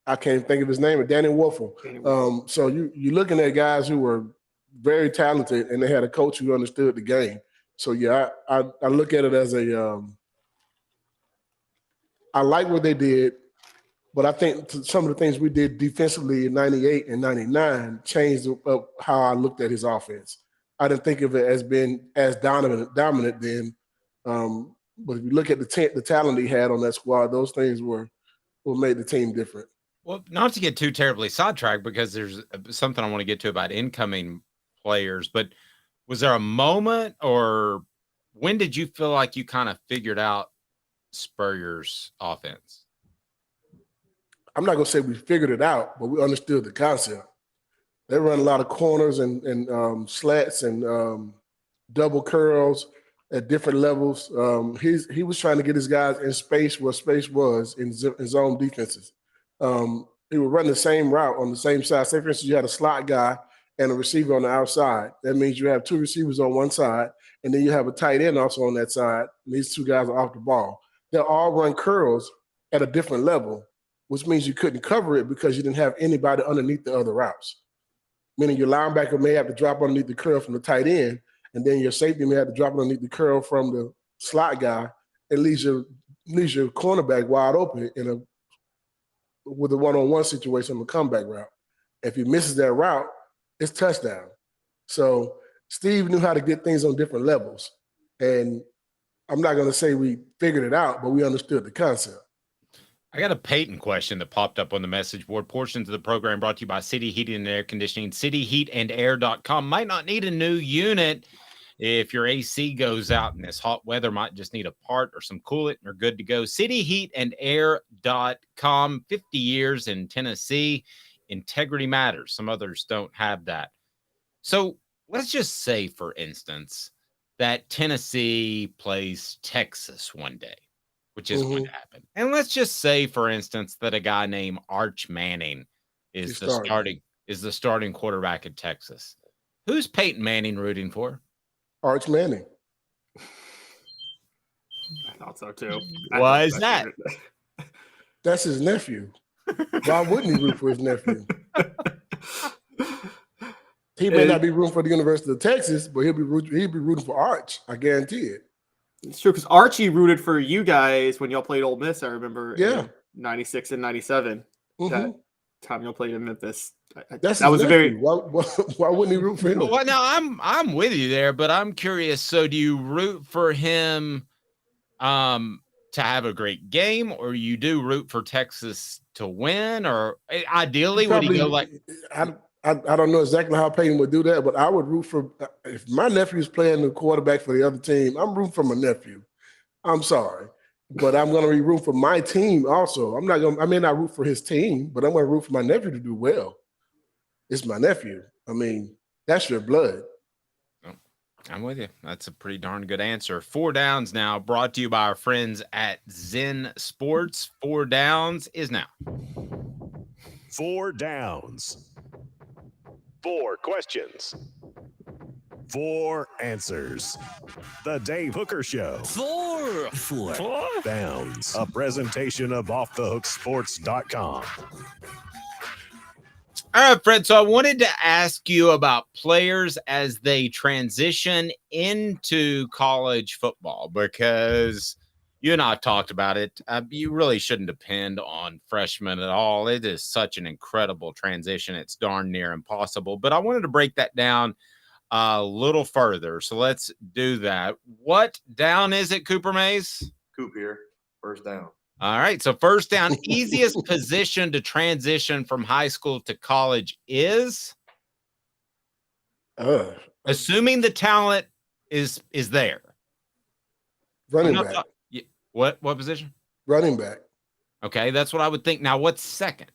I can't think of his name, but Danny Wolfel. So you're looking at guys who were very talented, and they had a coach who understood the game. So yeah, I look at it as I like what they did, but I think some of the things we did defensively in 98 and 99 changed up how I looked at his offense. I didn't think of it as being as dominant then. But if you look at the talent he had on that squad, those things were what made the team different. Well, not to get too terribly sidetracked, because there's something I want to get to about incoming players, but was there a moment, or when did you feel like you kind of figured out Spurrier's offense? I'm not going to say we figured it out, but we understood the concept. They run a lot of corners and slats and double curls at different levels. He was trying to get his guys in space where space was in zone defenses. He would run the same route on the same side. Say, for instance, you had a slot guy and a receiver on the outside. That means you have two receivers on one side, and then you have a tight end also on that side. And these two guys are off the ball. They'll all run curls at a different level, which means you couldn't cover it because you didn't have anybody underneath the other routes. Meaning your linebacker may have to drop underneath the curl from the tight end, and then your safety may have to drop underneath the curl from the slot guy. It leaves your cornerback wide open with a one-on-one situation on the comeback route. If he misses that route, it's touchdown. So Steve knew how to get things on different levels. And I'm not going to say we figured it out, but we understood the concept. I got a Peyton question that popped up on the message board. Portions of the program brought to you by City Heating and Air Conditioning. CityHeatandAir.com. Might not need a new unit if your AC goes out in this hot weather. Might just need a part or some coolant, and you're good to go. CityHeatandAir.com. 50 years in Tennessee. Integrity matters. Some others don't have that. So let's just say, for instance, that Tennessee plays Texas one day, which is going to happen. And let's just say, for instance, that a guy named Arch Manning is the starting quarterback at Texas. Who's Peyton Manning rooting for? Arch Manning. I thought so too. Why is that? That's his nephew. Why wouldn't he root for his nephew? He may not be rooting for the University of Texas, but he'll be rooting for Arch. I guarantee it. It's true, because Archie rooted for you guys when y'all played Ole Miss. I remember, in 96 and 97. That time y'all played in Memphis. That was a very. Why wouldn't he root for him? Well, now I'm with you there, but I'm curious. So, do you root for him to have a great game, or you do root for Texas to win, or ideally would he go like? I don't know exactly how Peyton would do that, but I would root for if my nephew's playing the quarterback for the other team. I'm rooting for my nephew. I'm sorry, but I'm going to be rooting for my team also. I may not root for his team, but I'm going to root for my nephew to do well. It's my nephew. I mean, that's your blood. I'm with you. That's a pretty darn good answer. 4 Downs now, brought to you by our friends at Zen Sports. 4 Downs is now. 4 Downs. 4 questions. 4 answers. The Dave Hooker Show. 4 Downs. A presentation of OffTheHookSports.com. All right, Fred. So I wanted to ask you about players as they transition into college football, because you and I have talked about it. You really shouldn't depend on freshmen at all. It is such an incredible transition. It's darn near impossible. But I wanted to break that down a little further. So let's do that. What down is it, Cooper Mays? Coop here. First down. All right. So first down, easiest position to transition from high school to college is? Assuming the talent is there. Running back. What position? Running back. Okay, that's what I would think. Now, what's second?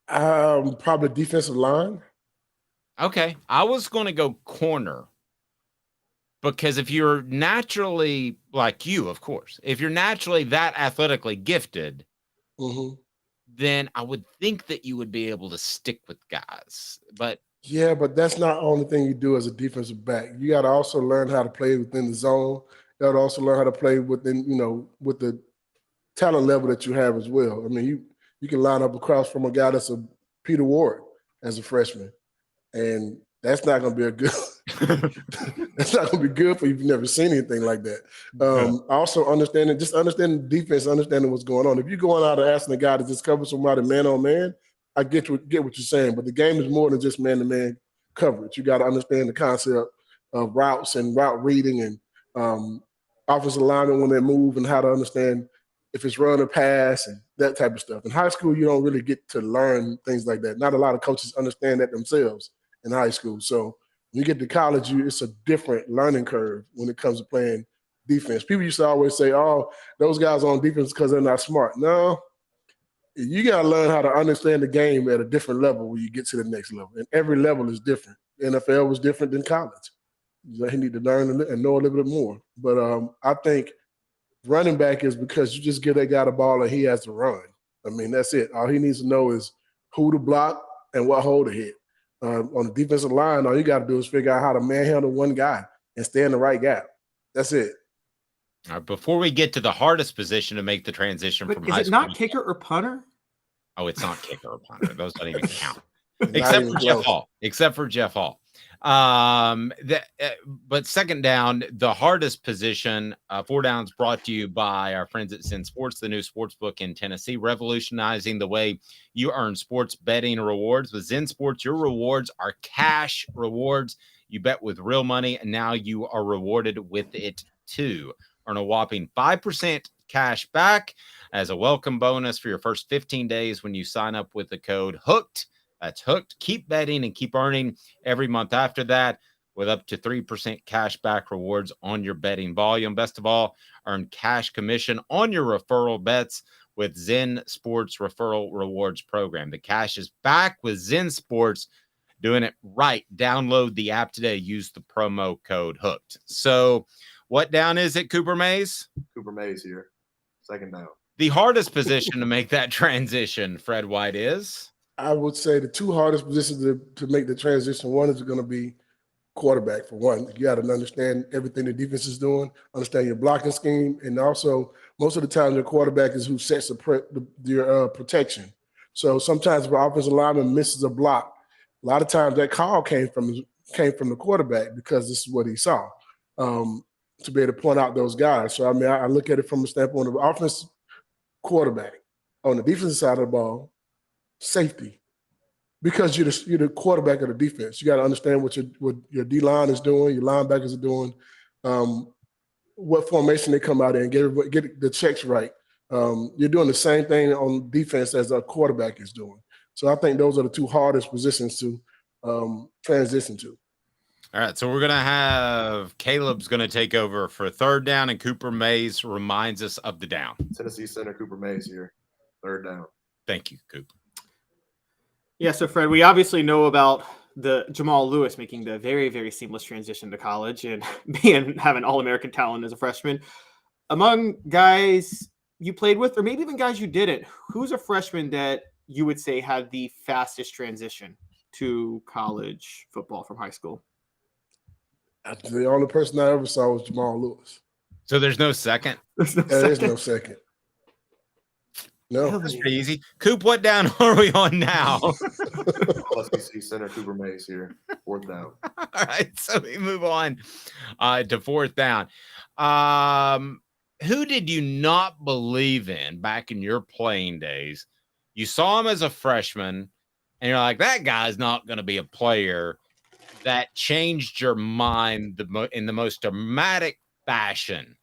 Probably defensive line. Okay, I was going to go corner, because if you're naturally, like you, of course, if you're naturally that athletically gifted, then I would think that you would be able to stick with guys. But yeah, but that's not the only thing you do as a defensive back. You got to also learn how to play within the zone. You got to also learn how to play within, with the talent level that you have as well. I mean, you can line up across from a guy that's a Peter Ward as a freshman, and that's not going to be that's not going to be good for you if you've never seen anything like that. Also understanding defense, understanding what's going on. If you're going out and asking a guy to just cover somebody man on man, I get what you're saying, but the game is more than just man-to-man coverage. You got to understand the concept of routes and route reading and offensive alignment when they move, and how to understand if it's run or pass and that type of stuff. In high school, you don't really get to learn things like that. Not a lot of coaches understand that themselves in high school. So when you get to college, it's a different learning curve when it comes to playing defense. People used to always say, oh, those guys on defense because they're not smart. No. You got to learn how to understand the game at a different level when you get to the next level. And every level is different. The NFL was different than college. You need to learn and know a little bit more. But I think running back is because you just give that guy the ball and he has to run. I mean, that's it. All he needs to know is who to block and what hole to hit. On the defensive line, all you got to do is figure out how to manhandle one guy and stay in the right gap. That's it. All right, before we get to the hardest position to make the transition from high school. Is it not kicker or punter? Oh, it's not kicker or punter. Those don't even count. Except for Jeff Hall. But second down, the hardest position, 4 Downs, brought to you by our friends at Zen Sports, the new sports book in Tennessee, revolutionizing the way you earn sports betting rewards. With Zen Sports, your rewards are cash rewards. You bet with real money, and now you are rewarded with it too. Earn a whopping 5% cash back as a welcome bonus for your first 15 days when you sign up with the code HOOKED. That's HOOKED. Keep betting and keep earning every month after that, with up to 3% cash back rewards on your betting volume. Best of all, earn cash commission on your referral bets with Zen Sports Referral Rewards Program. The cash is back with Zen Sports. Doing it right. Download the app today. Use the promo code HOOKED. So what down is it, Cooper Mays? Cooper Mays here. Second down. The hardest position to make that transition, Fred White, is? I would say the 2 hardest positions to make the transition, one is going to be quarterback, for one. You got to understand everything the defense is doing, understand your blocking scheme, and also most of the time your quarterback is who sets your protection. So sometimes if an offensive lineman misses a block, a lot of times that call came from the quarterback because this is what he saw, to be able to point out those guys. So, I mean, I look at it from a standpoint of offense, quarterback. On the defensive side of the ball, safety. because you're the quarterback of the defense. You got to understand what your D-line is doing, your linebackers are doing, what formation they come out in, get the checks right. You're doing the same thing on defense as a quarterback is doing. So I think those are the two hardest positions to transition to. All right, so we're going to have Caleb's going to take over for third down, and Cooper Mays reminds us of the down. Tennessee center Cooper Mays here, third down. Thank you, Cooper. Yeah, so Fred, we obviously know about the Jamal Lewis making the very, very seamless transition to college and having All-American talent as a freshman. Among guys you played with, or maybe even guys you didn't, who's a freshman that you would say had the fastest transition to college football from high school? The only person I ever saw was Jamal Lewis. So there's no second? There is no second. No. That's pretty easy. Coop, what down are we on now? SEC center Cooper Mays here, fourth down. All right, so we move on to fourth down. Who did you not believe in back in your playing days? You saw him as a freshman, and you're like, that guy's not going to be a player. That changed your mind in the most dramatic fashion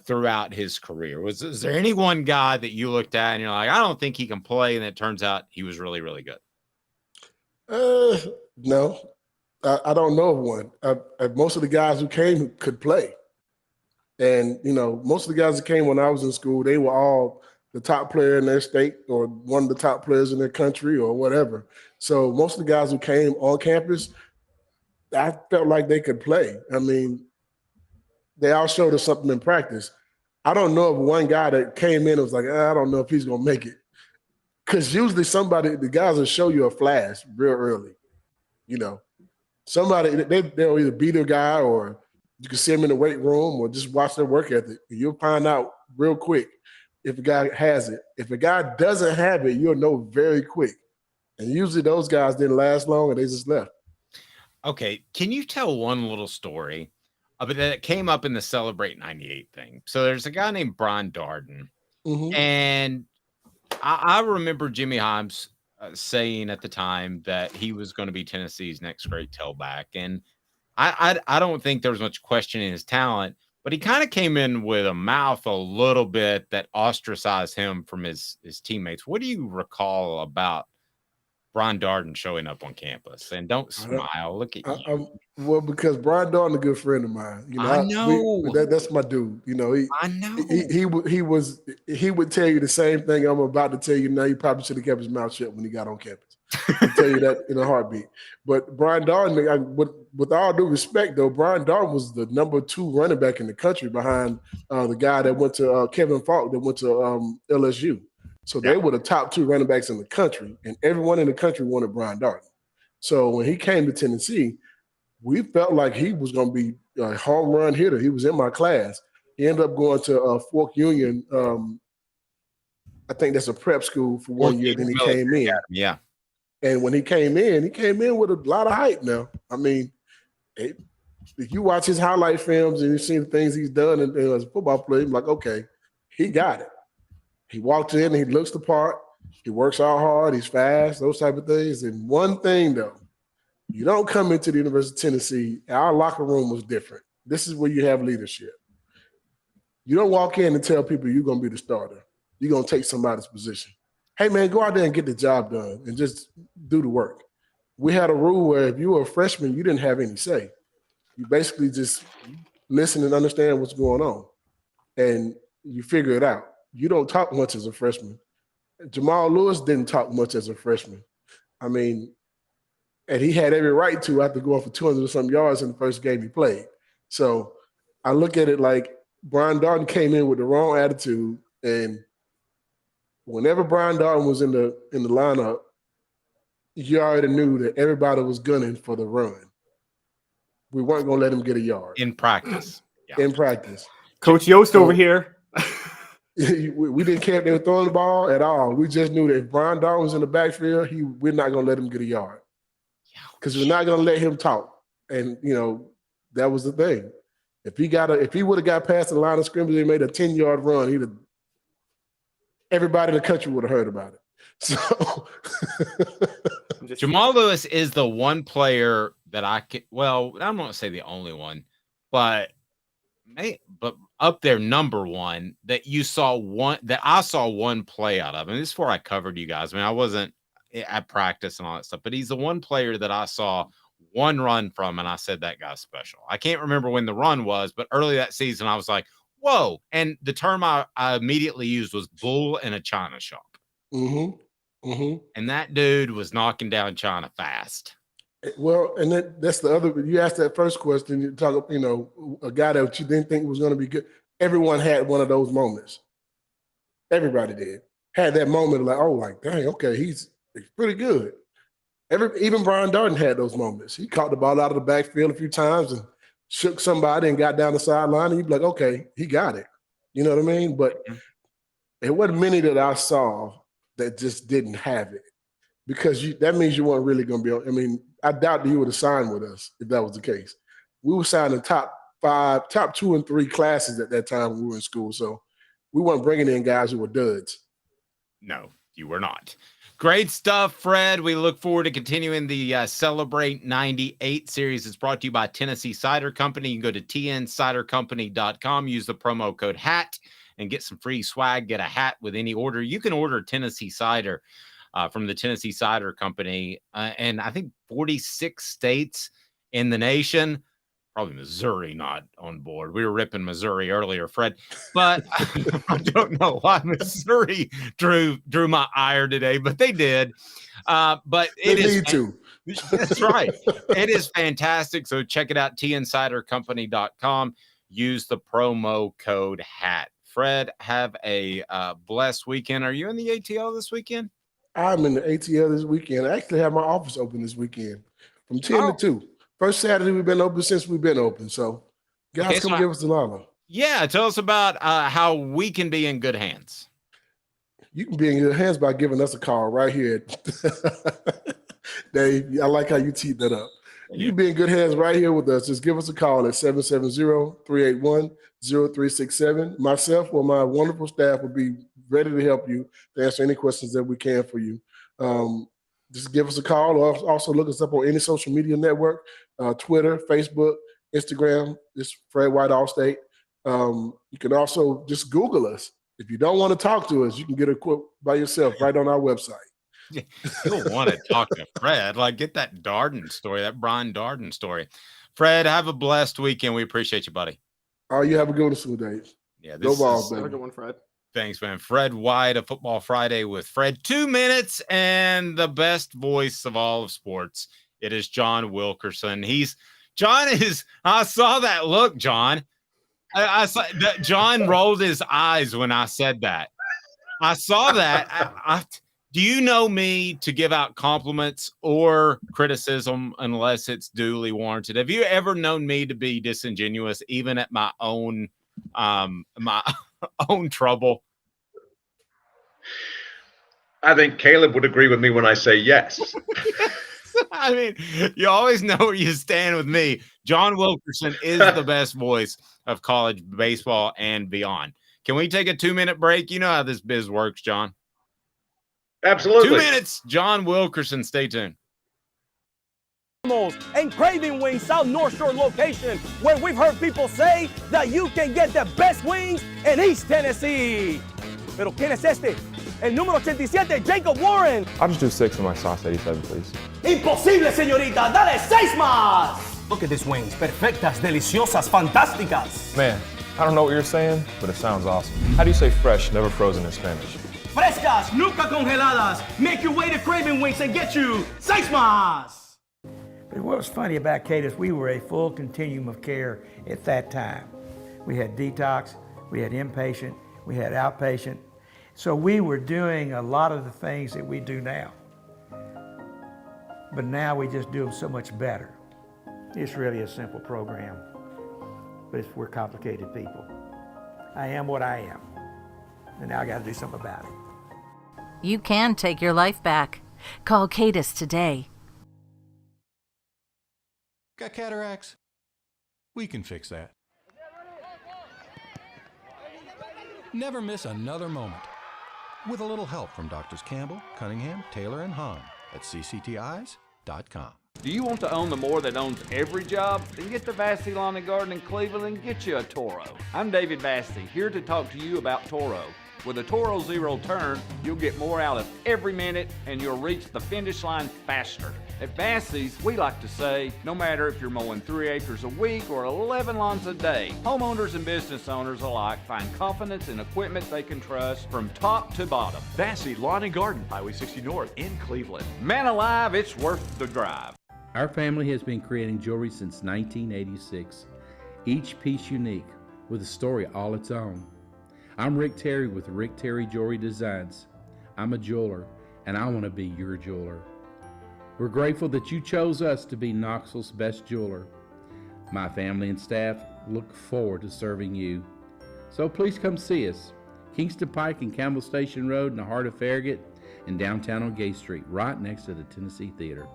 throughout his career. Is there any one guy that you looked at and you're like, I don't think he can play, and it turns out he was really, really good? No, I don't know of one. Most of the guys who came could play. And, most of the guys that came when I was in school, they were all the top player in their state or one of the top players in their country or whatever. So most of the guys who came on campus, I felt like they could play. I mean, they all showed us something in practice. I don't know of one guy that came in and was like, I don't know if he's going to make it. Because usually the guys will show you a flash real early. Somebody, they'll either be the guy or you can see him in the weight room or just watch their work ethic. You'll find out real quick if a guy has it. If a guy doesn't have it, you'll know very quick. And usually those guys didn't last long and they just left. Okay, can you tell one little story that came up in the Celebrate 98 thing? So there's a guy named Brian Darden, and I remember Jimmy Himes saying at the time that he was going to be Tennessee's next great tailback, and I don't think there was much questioning his talent, but he kind of came in with a mouth a little bit that ostracized him from his teammates. What do you recall about Brian Darden showing up on campus? And don't smile. Look at you. Well, because Brian Darden a good friend of mine. I know. That's my dude. I know. He would tell you the same thing I'm about to tell you now. He probably should have kept his mouth shut when he got on campus. I'll tell you that in a heartbeat. But Brian Darden, with all due respect, though, Brian Darden was the number 2 running back in the country behind the guy that went to Kevin Falk that went to LSU. So they were the top 2 running backs in the country, and everyone in the country wanted Brian Darden. So when he came to Tennessee, we felt like he was going to be a home run hitter. He was in my class. He ended up going to Fork Union. I think that's a prep school for 1 year. Then he came in. Yeah. And when he came in with a lot of hype now. I mean, if you watch his highlight films and you see the things he's done as a football player, you're like, okay, he got it. He walks in, he looks the part, he works out hard, he's fast, those type of things. And one thing, though, you don't come into the University of Tennessee, our locker room was different. This is where you have leadership. You don't walk in and tell people you're going to be the starter. You're going to take somebody's position. Hey, man, go out there and get the job done and just do the work. We had a rule where if you were a freshman, you didn't have any say. You basically just listen and understand what's going on, and you figure it out. You don't talk much as a freshman. Jamal Lewis didn't talk much as a freshman. I mean, and he had every right to after going for 200 or some yards in the first game he played. So I look at it like Brian Darden came in with the wrong attitude, and whenever Brian Darden was in the lineup, you already knew that everybody was gunning for the run. We weren't going to let him get a yard. In practice. Yeah. In practice. Coach Yost over here. We didn't care if they were throwing the ball at all. We just knew that if Brian Darden was in the backfield, we're not going to let him get a yard. Because we're not going to let him talk. And, that was the thing. If he would have got past the line of scrimmage and made a 10-yard run, everybody in the country would have heard about it. So Jamal Lewis is the one player that I can. Well, I'm not say the only one, but up there number one that I saw one play out of. And this is before I covered you guys. I mean, I wasn't at practice and all that stuff, but he's the one player that I saw one run from, and I said that guy's special. I can't remember when the run was, but early that season, I was like, whoa. And the term I immediately used was bull in a china shop. Mm-hmm. Mm-hmm. And that dude was knocking down China fast. Well, and that's the other. You asked that first question. You talk, a guy that you didn't think was going to be good. Everyone had one of those moments. Everybody did. Had that moment like, dang, okay, he's pretty good. Even Brian Darden had those moments. He caught the ball out of the backfield a few times and shook somebody and got down the sideline. And you'd be like, okay, he got it. You know what I mean? But it wasn't many that I saw that just didn't have it, because that means you weren't really going to be. I mean, I doubt that you would have signed with us if that was the case. We were signing top 2 and 3 classes at that time when we were in school. So we weren't bringing in guys who were duds. No, you were not. Great stuff, Fred. We look forward to continuing the Celebrate 98 series. It's brought to you by Tennessee Cider Company. You can go to tncidercompany.com, use the promo code HAT, and get some free swag. Get a hat with any order. You can order Tennessee Cider from the Tennessee Cider Company, and I think 46 states in the nation. Probably Missouri not on board. We were ripping Missouri earlier, Fred, but I don't know why Missouri drew my ire today, but they did. But they need to. That's right. It is fantastic. So check it out, tncidercompany.com. Use the promo code HAT. Fred, have a blessed weekend. Are you in the ATL this weekend? I'm in the ATL this weekend. I actually have my office open this weekend from 10 to 2. First Saturday we've been open since we've been open. So guys, come give us the lava. Yeah, tell us about how we can be in good hands. You can be in good hands by giving us a call right here. Dave, I like how you teed that up. You can be in good hands right here with us. Just give us a call at 770-381-0367. Myself or my wonderful staff will be ready to help you to answer any questions that we can for you. Just give us a call, or also look us up on any social media network, Twitter, Facebook, Instagram. It's Fred White Allstate. You can also just Google us. If you don't want to talk to us, you can get a quote by yourself right on our website. You don't want to talk to Fred. Get that Darden story, that Brian Darden story. Fred, have a blessed weekend. We appreciate you, buddy. Oh, you have a good one, Dave. Yeah, go Vols, baby. Have a good one, Fred. Thanks, man. Fred White of Football Friday with Fred. 2 minutes and the best voice of all of sports. It is John Wilkerson. I saw that look, John. I saw that John rolled his eyes when I said that. I saw that. Do you know me to give out compliments or criticism unless it's duly warranted? Have you ever known me to be disingenuous, even at my own own trouble? I think Caleb would agree with me when I say yes. I mean, you always know where you stand with me. John Wilkerson is the best voice of college baseball and beyond. Can we take a 2-minute break? You know how this biz works, John. Absolutely. 2 minutes. John Wilkerson. Stay tuned. And Craving Wings South North Shore location, where we've heard people say that you can get the best wings in East Tennessee. Pero ¿quién es este? El número 87, Jacob Warren. I'll just do 6 of my sauce 87, please. Imposible, señorita. Dale 6 más. Look at these wings. Perfectas, deliciosas, fantásticas. Man, I don't know what you're saying, but it sounds awesome. How do you say fresh, never frozen in Spanish? Frescas, nunca congeladas. Make your way to Craving Wings and get you 6 más. But what was funny about Cadis, we were a full continuum of care at that time. We had detox, we had inpatient, we had outpatient. So we were doing a lot of the things that we do now. But now we just do them so much better. It's really a simple program, but we're complicated people. I am what I am, and now I got to do something about it. You can take your life back. Call Cadis today. Got cataracts? We can fix that. Never miss another moment. With a little help from Doctors Campbell, Cunningham, Taylor, and Hahn. at cctis.com. Do you want to own the more that owns every job? Then get to Vassey Lawn and Garden in Cleveland and get you a Toro. I'm David Vassey, here to talk to you about Toro. With a Toro Zero Turn, you'll get more out of every minute and you'll reach the finish line faster. At Vassey's, we like to say, no matter if you're mowing 3 acres a week or 11 lawns a day, homeowners and business owners alike find confidence in equipment they can trust from top to bottom. Vassey Lawn and Garden, Highway 60 North in Cleveland. Man alive, it's worth the drive. Our family has been creating jewelry since 1986, each piece unique with a story all its own. I'm Rick Terry with Rick Terry Jewelry Designs. I'm a jeweler, and I want to be your jeweler. We're grateful that you chose us to be Knoxville's best jeweler. My family and staff look forward to serving you. So please come see us. Kingston Pike and Campbell Station Road in the heart of Farragut and downtown on Gay Street, right next to the Tennessee Theater.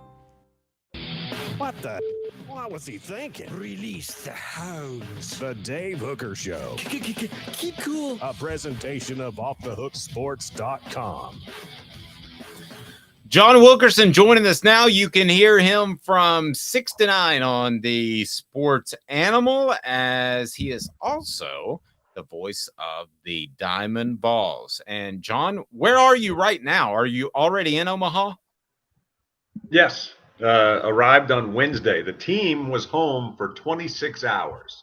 What the? What was he thinking? Release the hounds. The Dave Hooker Show. Keep cool. A presentation of OffTheHookSports.com. John Wilkerson joining us now. You can hear him from 6 to 9 on the Sports Animal, as he is also the voice of the Diamond Balls. And John, where are you right now? Are you already in Omaha? Yes. Arrived on Wednesday. The team was home for 26 hours.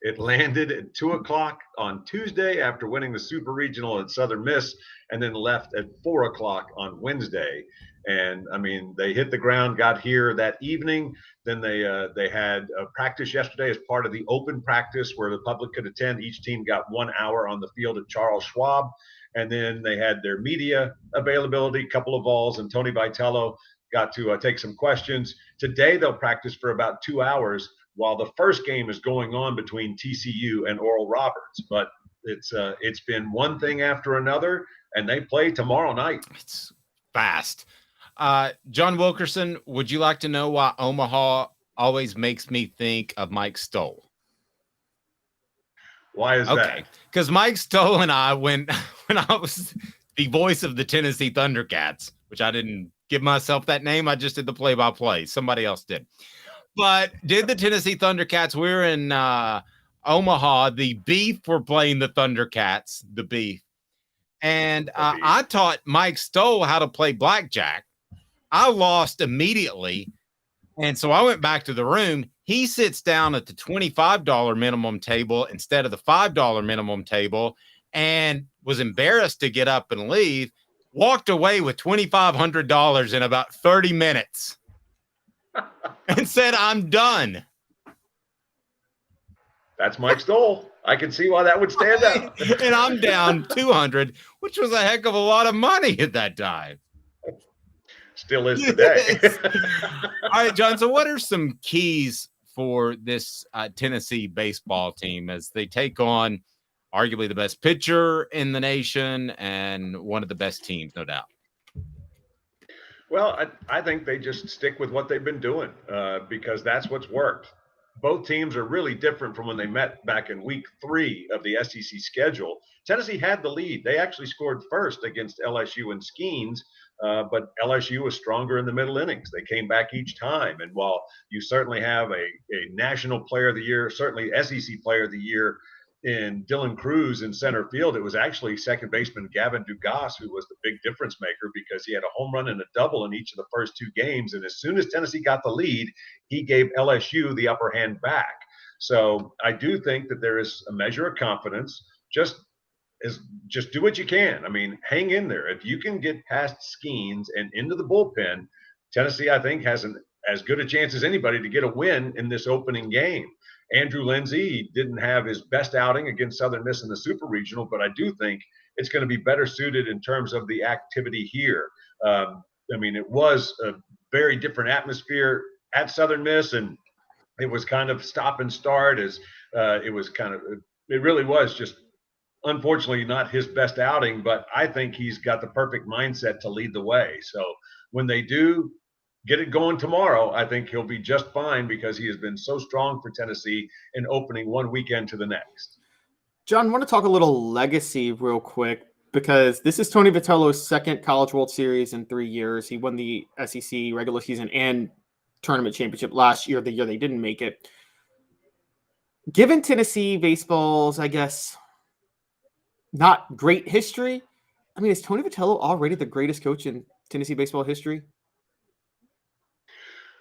It landed at 2 o'clock on Tuesday after winning the Super Regional at Southern Miss, and then left at 4 o'clock on Wednesday. And I mean, they hit the ground, got here that evening. Then they had a practice yesterday as part of the open practice where the public could attend. Each team got 1 hour on the field at Charles Schwab. And then they had their media availability, a couple of Vols, and Tony Vitello got to take some questions. Today they'll practice for about 2 hours while the first game is going on between TCU and Oral Roberts. But it's been one thing after another, and they play tomorrow night. It's fast. John Wilkerson, would you like to know why Omaha always makes me think of Mike Stoll? Why is that? Okay, because Mike Stoll and I, when I was the voice of the Tennessee Thundercats, which I didn't give myself that name. I just did the play-by-play. Somebody else did. But did the Tennessee Thundercats. We were in Omaha. The Beef were playing the Thundercats, the Beef. And I taught Mike Stoll how to play blackjack. I lost immediately. And so I went back to the room. He sits down at the $25 minimum table instead of the $5 minimum table and was embarrassed to get up and leave. Walked away with $2,500 in about 30 minutes and said, I'm done. That's Mike Stoll. I can see why that would stand out. And I'm down 200, which was a heck of a lot of money at that time. Still is today. All right, John. So what are some keys for this Tennessee baseball team as they take on arguably the best pitcher in the nation and one of the best teams, no doubt? Well, I think they just stick with what they've been doing because that's what's worked. Both teams are really different from when they met back in week 3 of the SEC schedule. Tennessee had the lead. They actually scored first against LSU and Skeens, but LSU was stronger in the middle innings. They came back each time. And while you certainly have a national player of the year, certainly SEC player of the year, in Dylan Cruz in center field, it was actually second baseman Gavin Dugas who was the big difference maker because he had a home run and a double in each of the first 2 games. And as soon as Tennessee got the lead, he gave LSU the upper hand back. So I do think that there is a measure of confidence. Just do what you can. I mean, hang in there. If you can get past Skeens and into the bullpen, Tennessee, I think, has as good a chance as anybody to get a win in this opening game. Andrew Lindsey didn't have his best outing against Southern Miss in the Super Regional, but I do think it's going to be better suited in terms of the activity here. I mean, it was a very different atmosphere at Southern Miss, and it was kind of stop and start as it really was just, unfortunately, not his best outing, but I think he's got the perfect mindset to lead the way. So when they do get it going tomorrow, I think he'll be just fine because he has been so strong for Tennessee in opening one weekend to the next. John, I want to talk a little legacy real quick. because this is Tony Vitello's second College World Series in 3 years. He won the SEC regular season and tournament championship last year, the year they didn't make it. Given Tennessee baseball's, I guess, not great history, I mean, is Tony Vitello already the greatest coach in Tennessee baseball history?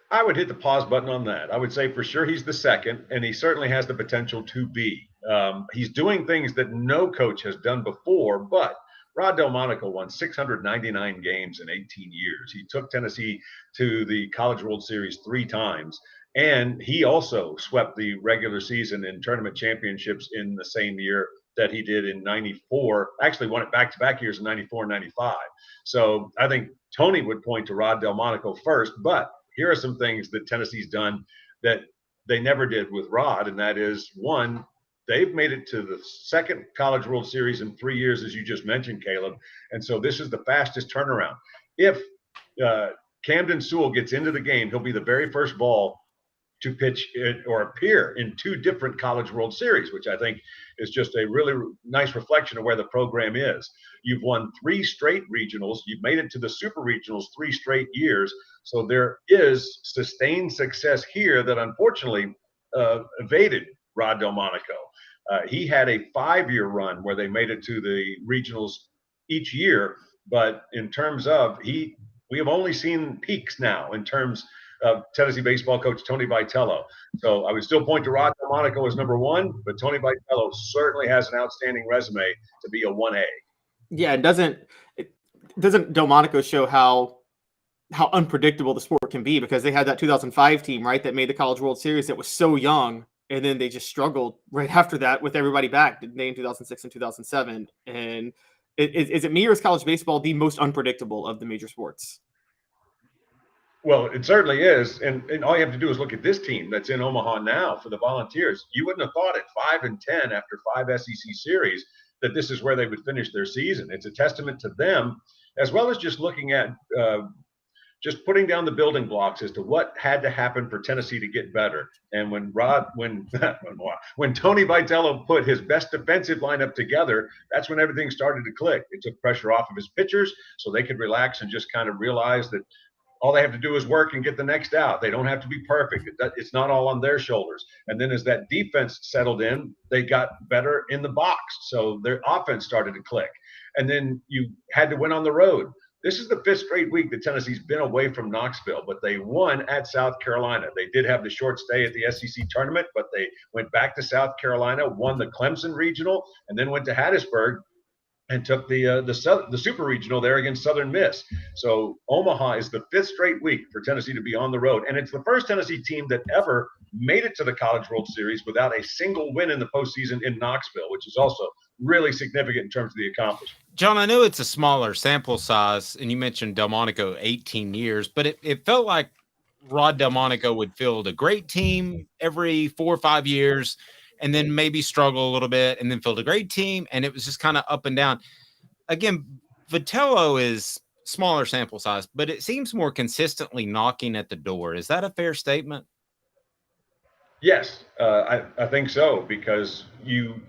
I would hit the pause button on that. I would say for sure he's the second, and he certainly has the potential to be. He's doing things that no coach has done before, but Rod Delmonico won 699 games in 18 years. He took Tennessee to the College World Series 3 times, and he also swept the regular season and tournament championships in the same year that he did in 94. Actually won it back-to-back years in 94 and 95. So I think Tony would point to Rod Delmonico first, but here are some things that Tennessee's done that they never did with Rod, and that is, one, they've made it to the second College World Series in 3 years, as you just mentioned, Caleb. And so this is the fastest turnaround. If Camden Sewell gets into the game, he'll be the very first ball to pitch or appear in 2 different College World Series, which I think is just a really nice reflection of where the program is. You've won 3 straight regionals. You've made it to the super regionals 3 straight years. So there is sustained success here that unfortunately evaded Rod Delmonico. He had a 5-year run where they made it to the regionals each year. But in terms of we have only seen peaks now in terms of Tennessee baseball coach Tony Vitello. So I would still point to Rod Delmonico as number 1, but Tony Vitello certainly has an outstanding resume to be a 1A. Yeah, doesn't Delmonico show how unpredictable the sport can be, because they had that 2005 team, right, that made the College World Series that was so young, and then they just struggled right after that with everybody back, didn't they, in 2006 and 2007? And is it me, or is college baseball the most unpredictable of the major sports? Well, it certainly is. And all you have to do is look at this team that's in Omaha now for the Volunteers. You wouldn't have thought at 5-10 after 5 SEC series that this is where they would finish their season. It's a testament to them, as well as just looking at just putting down the building blocks as to what had to happen for Tennessee to get better. And when Tony Vitello put his best defensive lineup together, that's when everything started to click. It took pressure off of his pitchers so they could relax and just kind of realize that all they have to do is work and get the next out. They don't have to be perfect. It's not all on their shoulders. And then as that defense settled in, they got better in the box. So their offense started to click. And then you had to win on the road. This is the 5th straight week that Tennessee's been away from Knoxville, but they won at South Carolina. They did have the short stay at the SEC tournament, but they went back to South Carolina, won the Clemson Regional, and then went to Hattiesburg and took the Super Regional there against Southern Miss. So Omaha is the 5th straight week for Tennessee to be on the road. And it's the first Tennessee team that ever made it to the College World Series without a single win in the postseason in Knoxville, which is also really significant in terms of the accomplishment. John, I know it's a smaller sample size, and you mentioned Delmonico 18 years, but it felt like Rod Delmonico would field a great team every 4 or 5 years, and then maybe struggle a little bit, and then field a great team, and it was just kind of up and down. Again, Vitello is smaller sample size, but it seems more consistently knocking at the door. Is that a fair statement? Yes, I think so, because you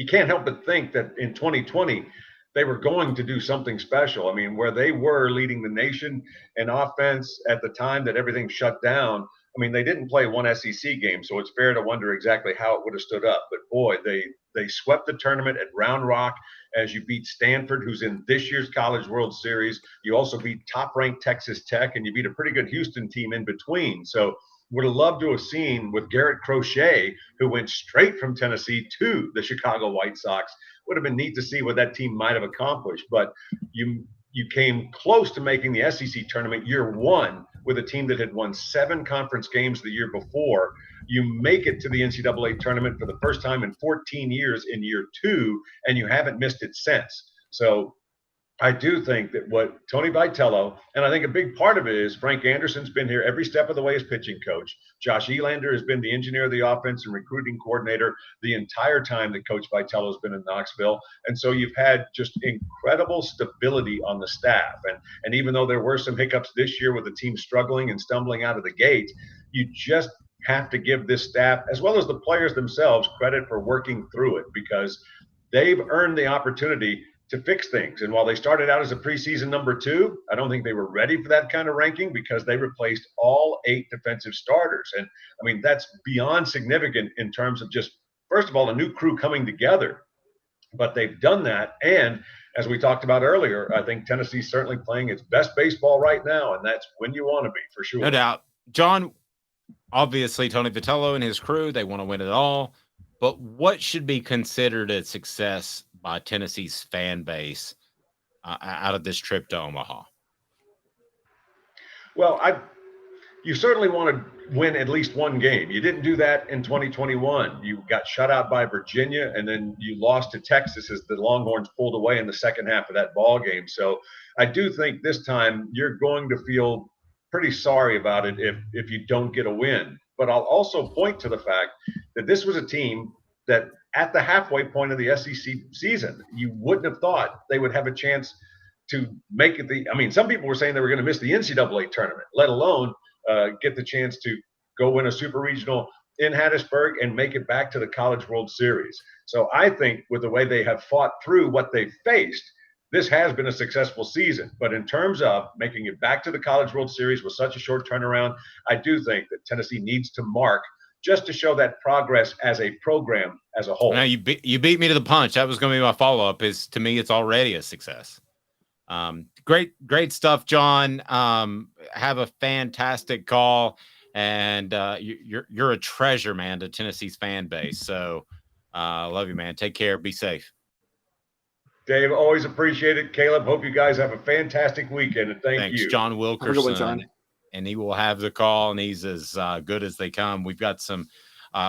can't help but think that in 2020, they were going to do something special. I mean, where they were leading the nation in offense at the time that everything shut down, I mean, they didn't play one SEC game, so it's fair to wonder exactly how it would have stood up. But boy, they swept the tournament at Round Rock as you beat Stanford, who's in this year's College World Series. You also beat top-ranked Texas Tech, and you beat a pretty good Houston team in between. So would have loved to have seen with Garrett Crochet, who went straight from Tennessee to the Chicago White Sox. Would have been neat to see what that team might have accomplished. But you came close to making the SEC tournament year 1 with a team that had won 7 conference games the year before. You make it to the NCAA tournament for the first time in 14 years in year 2, and you haven't missed it since. So I do think that what Tony Vitello, and I think a big part of it is Frank Anderson's been here every step of the way as pitching coach. Josh Elander has been the engineer of the offense and recruiting coordinator the entire time that Coach Vitello has been in Knoxville. And so you've had just incredible stability on the staff. And even though there were some hiccups this year with the team struggling and stumbling out of the gate, you just have to give this staff, as well as the players themselves, credit for working through it, because they've earned the opportunity to fix things. And while they started out as a preseason number 2, I don't think they were ready for that kind of ranking because they replaced all 8 defensive starters. And I mean, that's beyond significant in terms of just, first of all, a new crew coming together. But they've done that. And as we talked about earlier, I think Tennessee's certainly playing its best baseball right now. And that's when you want to be, for sure. No doubt. John, obviously, Tony Vitello and his crew, they want to win it all. But what should be considered a success by Tennessee's fan base out of this trip to Omaha? Well, you certainly want to win at least one game. You didn't do that in 2021. You got shut out by Virginia, and then you lost to Texas as the Longhorns pulled away in the second half of that ball game. So I do think this time you're going to feel pretty sorry about it if you don't get a win. But I'll also point to the fact that this was a team that at the halfway point of the SEC season, you wouldn't have thought they would have a chance to make it. I mean, some people were saying they were going to miss the NCAA tournament, let alone get the chance to go win a super regional in Hattiesburg and make it back to the College World Series. So I think with the way they have fought through what they've faced, this has been a successful season. But in terms of making it back to the College World Series with such a short turnaround, I do think that Tennessee needs to mark just to show that progress as a program as a whole. Now you beat me to the punch. That was going to be my follow-up. To me, it's already a success. Great stuff, John. Have a fantastic call, and you're a treasure, man, to Tennessee's fan base. So love you, man. Take care. Be safe. Dave, always appreciate it. Caleb, hope you guys have a fantastic weekend, and thanks you. John Wilkerson. Have a good one, John. And he will have the call, and he's as good as they come. We've got some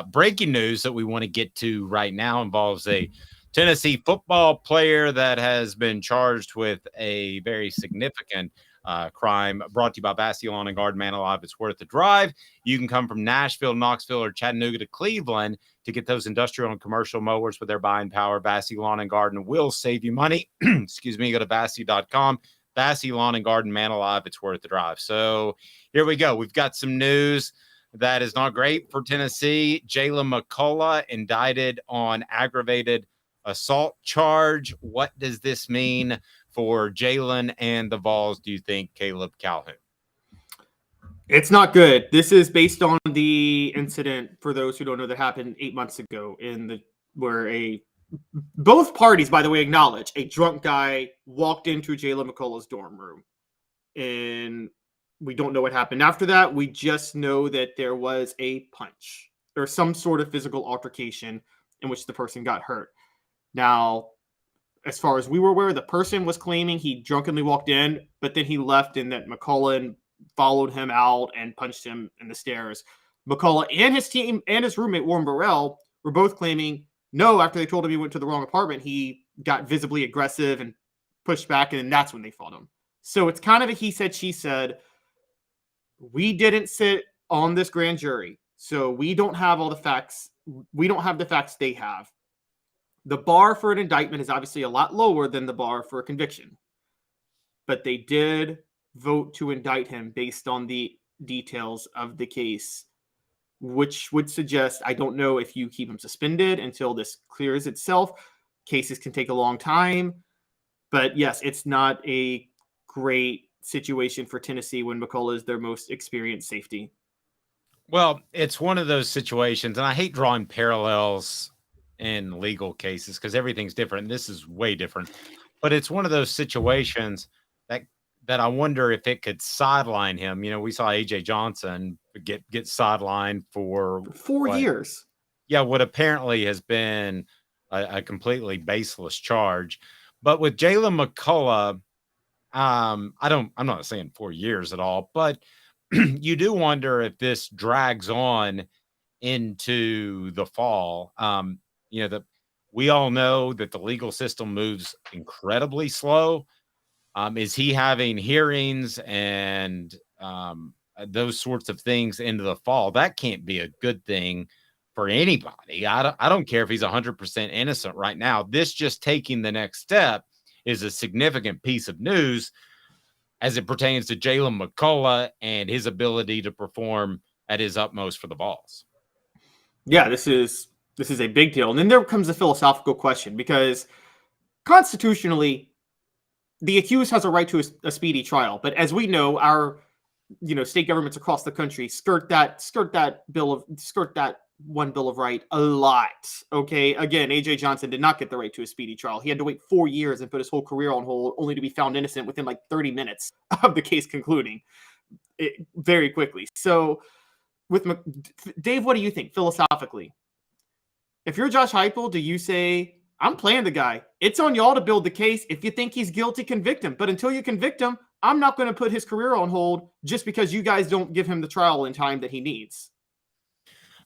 breaking news that we want to get to right now. Involves a Tennessee football player that has been charged with a very significant crime. Brought to you by Vassy Lawn and Garden. Man alive, it's worth the drive. You can come from Nashville, Knoxville, or Chattanooga to Cleveland to get those industrial and commercial mowers with their buying power. Vassy Lawn and Garden will save you money. Excuse me. Go to Vassy.com. Vassy Lawn and Garden, man alive, it's worth the drive. So here we go. We've got some news that is not great for Tennessee. Jalen McCullough indicted on aggravated assault charge. What does this mean for Jalen and the Vols, do you think, Caleb Calhoun? It's not good. This is based on the incident, for those who don't know, that happened 8 months ago where both parties, by the way, acknowledge a drunk guy walked into Jalen McCullough's dorm room. And we don't know what happened after that. We just know that there was a punch or some sort of physical altercation in which the person got hurt. Now, as far as we were aware, the person was claiming he drunkenly walked in, but then he left and that McCullough followed him out and punched him in the stairs. McCullough and his team and his roommate, Warren Burrell, were both claiming no, after they told him he went to the wrong apartment, he got visibly aggressive and pushed back, and then that's when they fought him. So it's kind of a he said, she said. We didn't sit on this grand jury, so we don't have all the facts. We don't have the facts they have. The bar for an indictment is obviously a lot lower than the bar for a conviction. But they did vote to indict him based on the details of the case, which would suggest, I don't know if you keep him suspended until this clears itself. Cases can take a long time. But yes, it's not a great situation for Tennessee when McCullough is their most experienced safety. Well, it's one of those situations, and I hate drawing parallels in legal cases because everything's different. This is way different. But it's one of those situations that I wonder if it could sideline him. You know, we saw A.J. Johnson get sidelined for 4 years. Yeah, what apparently has been a completely baseless charge. But with Jalen McCullough, I'm not saying 4 years at all, but you do wonder if this drags on into the fall. We all know that the legal system moves incredibly slow. Is he having hearings and those sorts of things into the fall? That can't be a good thing for anybody. I don't care if he's 100% innocent right now. This just taking the next step is a significant piece of news as it pertains to Jalen McCullough and his ability to perform at his utmost for the Vols. Yeah, this is a big deal. And then there comes a philosophical question, because constitutionally, the accused has a right to a speedy trial. But as we know, our state governments across the country skirt that one bill of right a lot. Okay, again, AJ Johnson did not get the right to a speedy trial. He had to wait 4 years and put his whole career on hold, only to be found innocent within like 30 minutes of the case concluding very quickly. So, Dave, what do you think philosophically? If you're Josh Heupel, do you say, I'm playing the guy? It's on y'all to build the case. If you think he's guilty, convict him. But until you convict him, I'm not going to put his career on hold just because you guys don't give him the trial in time that he needs.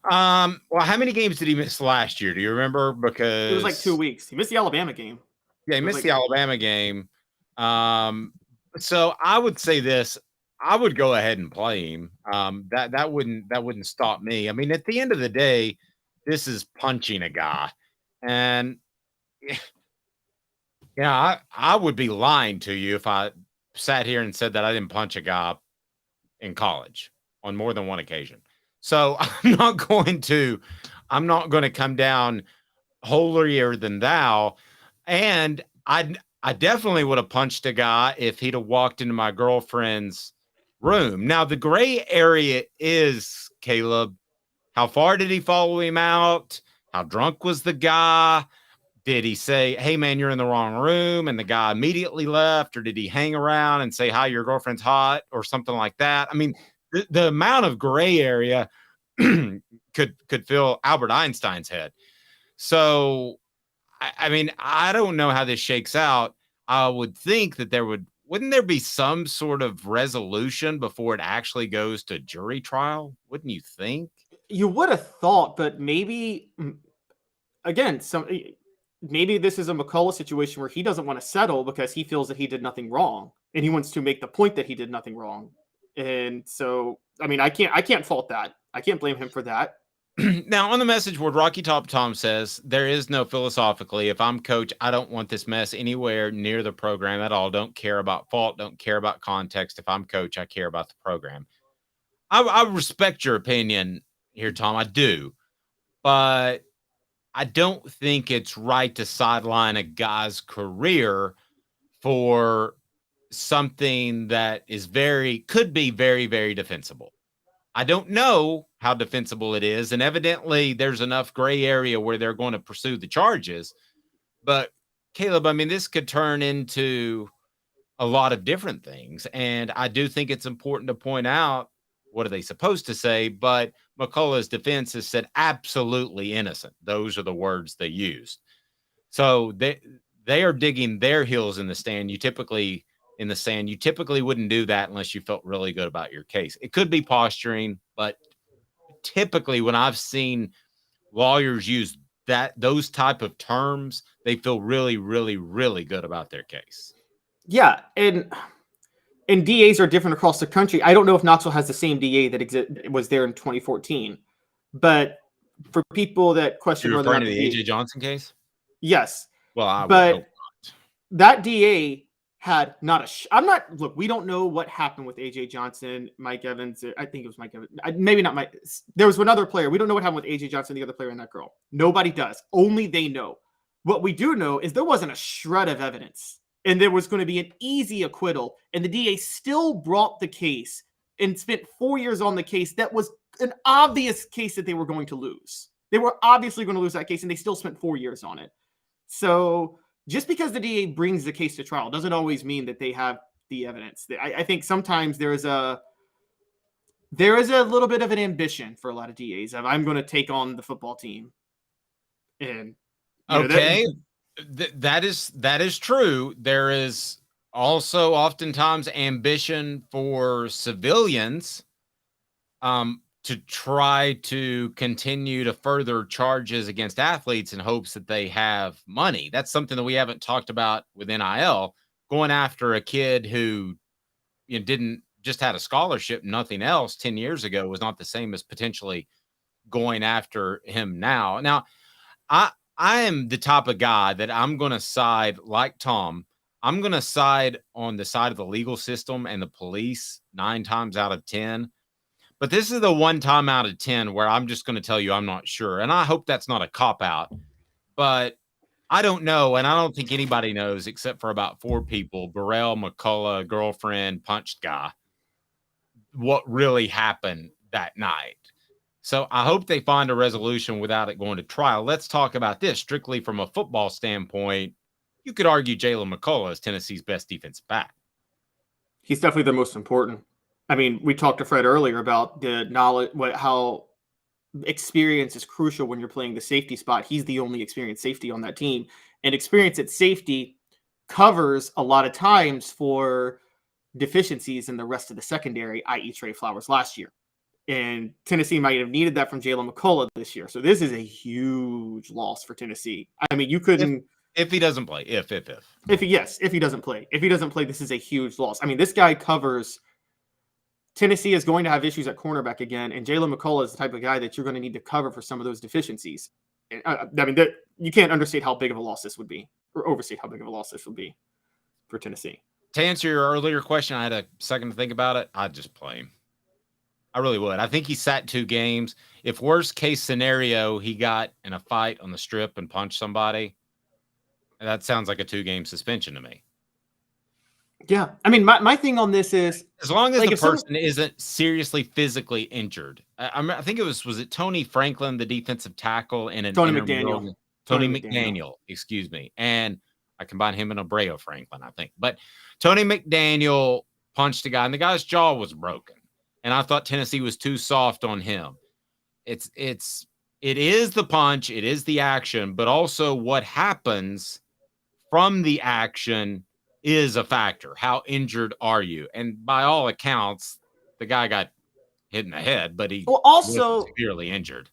Well, how many games did he miss last year? Do you remember? Because it was like 2 weeks. He missed the Alabama game. Yeah, he missed the Alabama game. So I would say this. I would go ahead and play him. That wouldn't stop me. I mean, at the end of the day, this is punching a guy. And yeah, I would be lying to you if I sat here and said that I didn't punch a guy in college on more than one occasion. So I'm not going to come down holier than thou. And I definitely would have punched a guy if he'd have walked into my girlfriend's room. Now, the gray area is, Caleb, how far did he follow him out? How drunk was the guy? Did he say, hey, man, you're in the wrong room, and the guy immediately left? Or did he hang around and say, hi, your girlfriend's hot, or something like that? I mean, the amount of gray area could fill Albert Einstein's head. So, I mean, I don't know how this shakes out. I would think that wouldn't there be some sort of resolution before it actually goes to jury trial? Wouldn't you think? You would have thought, but maybe, again, maybe this is a McCullough situation where he doesn't want to settle because he feels that he did nothing wrong, and he wants to make the point that he did nothing wrong. And so, I mean, I can't fault that. I can't blame him for that. Now, on the message board, Rocky Top Tom says, there is no philosophically. If I'm coach, I don't want this mess anywhere near the program at all. Don't care about fault. Don't care about context. If I'm coach, I care about the program. I respect your opinion here, Tom. I do. But I don't think it's right to sideline a guy's career for something that could be very, very defensible. I don't know how defensible it is, and evidently there's enough gray area where they're going to pursue the charges. But Caleb, I mean, this could turn into a lot of different things, and I do think it's important to point out, what are they supposed to say? But McCullough's defense has said absolutely innocent. Those are the words they used. So they are digging their heels in the sand. You typically wouldn't do that unless you felt really good about your case. It could be posturing, but typically when I've seen lawyers use those type of terms, they feel really, really, really good about their case. Yeah, and DAs are different across the country. I don't know if Knoxville has the same DA that was there in 2014, but for people that question You're whether or referring not to the AJ Johnson case? Yes. Well, I but would hope not. That DA had not look, we don't know what happened with AJ Johnson, Mike Evans. I think it was Mike Evans. Maybe not Mike. There was another player. We don't know what happened with AJ Johnson, the other player, and that girl. Nobody does. Only they know. What we do know is there wasn't a shred of evidence, and there was going to be an easy acquittal, and the DA still brought the case and spent 4 years on the case. That was an obvious case that they were going to lose. They were obviously going to lose that case, and they still spent 4 years on it. So just because the DA brings the case to trial doesn't always mean that they have the evidence. I think sometimes there is a little bit of an ambition for a lot of DAs of, I'm going to take on the football team. And okay, that is true. There is also oftentimes ambition for civilians to try to continue to further charges against athletes in hopes that they have money. That's something that we haven't talked about with NIL. Going after a kid who didn't just had a scholarship, nothing else 10 years ago was not the same as potentially going after him now. Now, I am the type of guy that I'm going to side, like Tom, I'm going to side on the side of the legal system and the police 9 times out of 10. But this is the 1 time out of 10 where I'm just going to tell you I'm not sure. And I hope that's not a cop-out. But I don't know, and I don't think anybody knows except for about 4 people, Burrell, McCullough, girlfriend, punched guy, what really happened that night. So I hope they find a resolution without it going to trial. Let's talk about this strictly from a football standpoint. You could argue Jalen McCullough is Tennessee's best defensive back. He's definitely the most important. I mean, we talked to Fred earlier about the knowledge, how experience is crucial when you're playing the safety spot. He's the only experienced safety on that team, and experience at safety covers a lot of times for deficiencies in the rest of the secondary, i.e. Trey Flowers last year. And Tennessee might have needed that from Jalen McCullough this year. So this is a huge loss for Tennessee. I mean, you couldn't... If he doesn't play, if he doesn't play. If he doesn't play, this is a huge loss. I mean, this guy covers... Tennessee is going to have issues at cornerback again, and Jalen McCullough is the type of guy that you're going to need to cover for some of those deficiencies. I mean, you can't understate how big of a loss this would be, or overstate how big of a loss this would be for Tennessee. To answer your earlier question, I had a second to think about it. I'd just play him. I really would. I think he sat 2 games. If worst case scenario, he got in a fight on the strip and punched somebody, that sounds like a 2-game suspension to me. Yeah. I mean, my thing on this is, as long as the person isn't seriously physically injured. I think it was it Tony Franklin, the defensive tackle, and Tony McDaniel. Tony McDaniel, excuse me. And I combine him and Abreu Franklin, I think. But Tony McDaniel punched a guy, and the guy's jaw was broken. And I thought Tennessee was too soft on him. It is the punch, it is the action, but also what happens from the action is a factor. How injured are you? And by all accounts, the guy got hit in the head, but he also severely injured.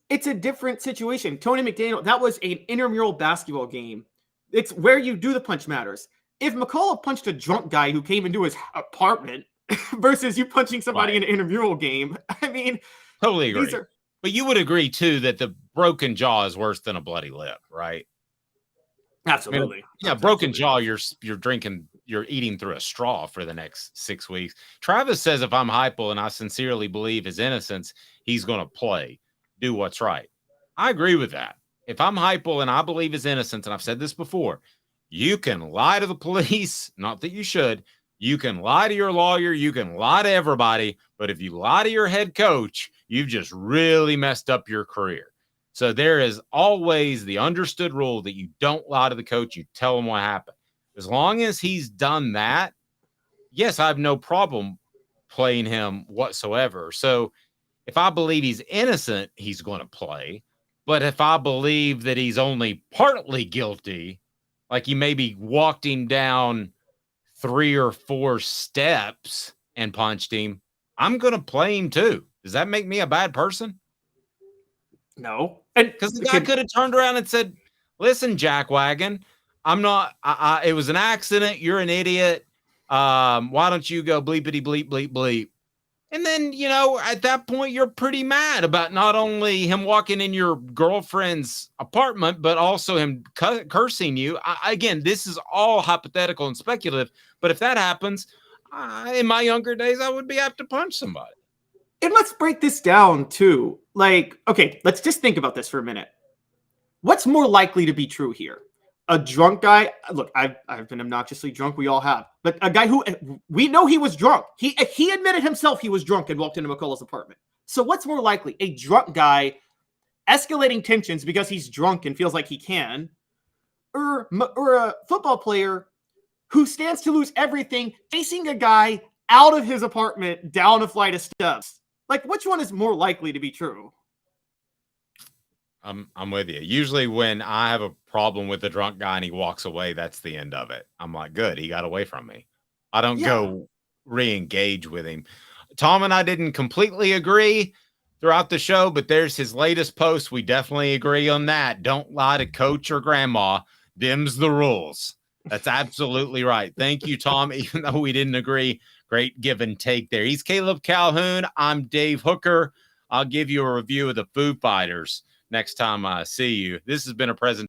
It's a different situation. Tony McDaniel, that was an intramural basketball game. It's where you do the punch matters. If McCullough punched a drunk guy who came into his apartment versus you punching somebody in an intramural game, I mean, totally agree. But you would agree too that the broken jaw is worse than a bloody lip, right? Absolutely. I mean, broken jaw, you're eating through a straw for the next 6 weeks. Travis says if I'm Heupel and I sincerely believe his innocence, he's going to play, do what's right. I agree with that. If I'm Heupel and I believe his innocence, and I've said this before, you can lie to the police, not that you should. You can lie to your lawyer, you can lie to everybody, but if you lie to your head coach, you've just really messed up your career. So there is always the understood rule that you don't lie to the coach. You tell him what happened. As long as he's done that, yes, I have no problem playing him whatsoever. So if I believe he's innocent, he's going to play. But if I believe that he's only partly guilty, like he maybe walked him down 3 or 4 steps and punched him, I'm going to play him too. Does that make me a bad person? No. Because the guy could have turned around and said, listen, jackwagon, I'm not, it was an accident. You're an idiot. Why don't you go bleepity bleep, bleep, bleep? And then, at that point, you're pretty mad about not only him walking in your girlfriend's apartment, but also him cursing you. Again, this is all hypothetical and speculative. But if that happens, in my younger days, I would be apt to punch somebody. And let's break this down too. Like, okay, let's just think about this for a minute. What's more likely to be true here? A drunk guy. Look, I've been obnoxiously drunk. We all have. But a guy who we know he was drunk. He admitted himself he was drunk and walked into McCullough's apartment. So what's more likely? A drunk guy escalating tensions because he's drunk and feels like he can, or a football player who stands to lose everything chasing a guy out of his apartment down a flight of steps? Like, which one is more likely to be true? I'm with you. Usually when I have a problem with a drunk guy and he walks away, that's the end of it. I'm like, good, he got away from me. I don't go re-engage with him. Tom and I didn't completely agree throughout the show, but there's his latest post. We definitely agree on that. Don't lie to coach or grandma. Them's the rules. That's absolutely right. Thank you, Tom. Even though we didn't agree, great give and take there. He's Caleb Calhoun. I'm Dave Hooker. I'll give you a review of the Foo Fighters next time I see you. This has been a presentation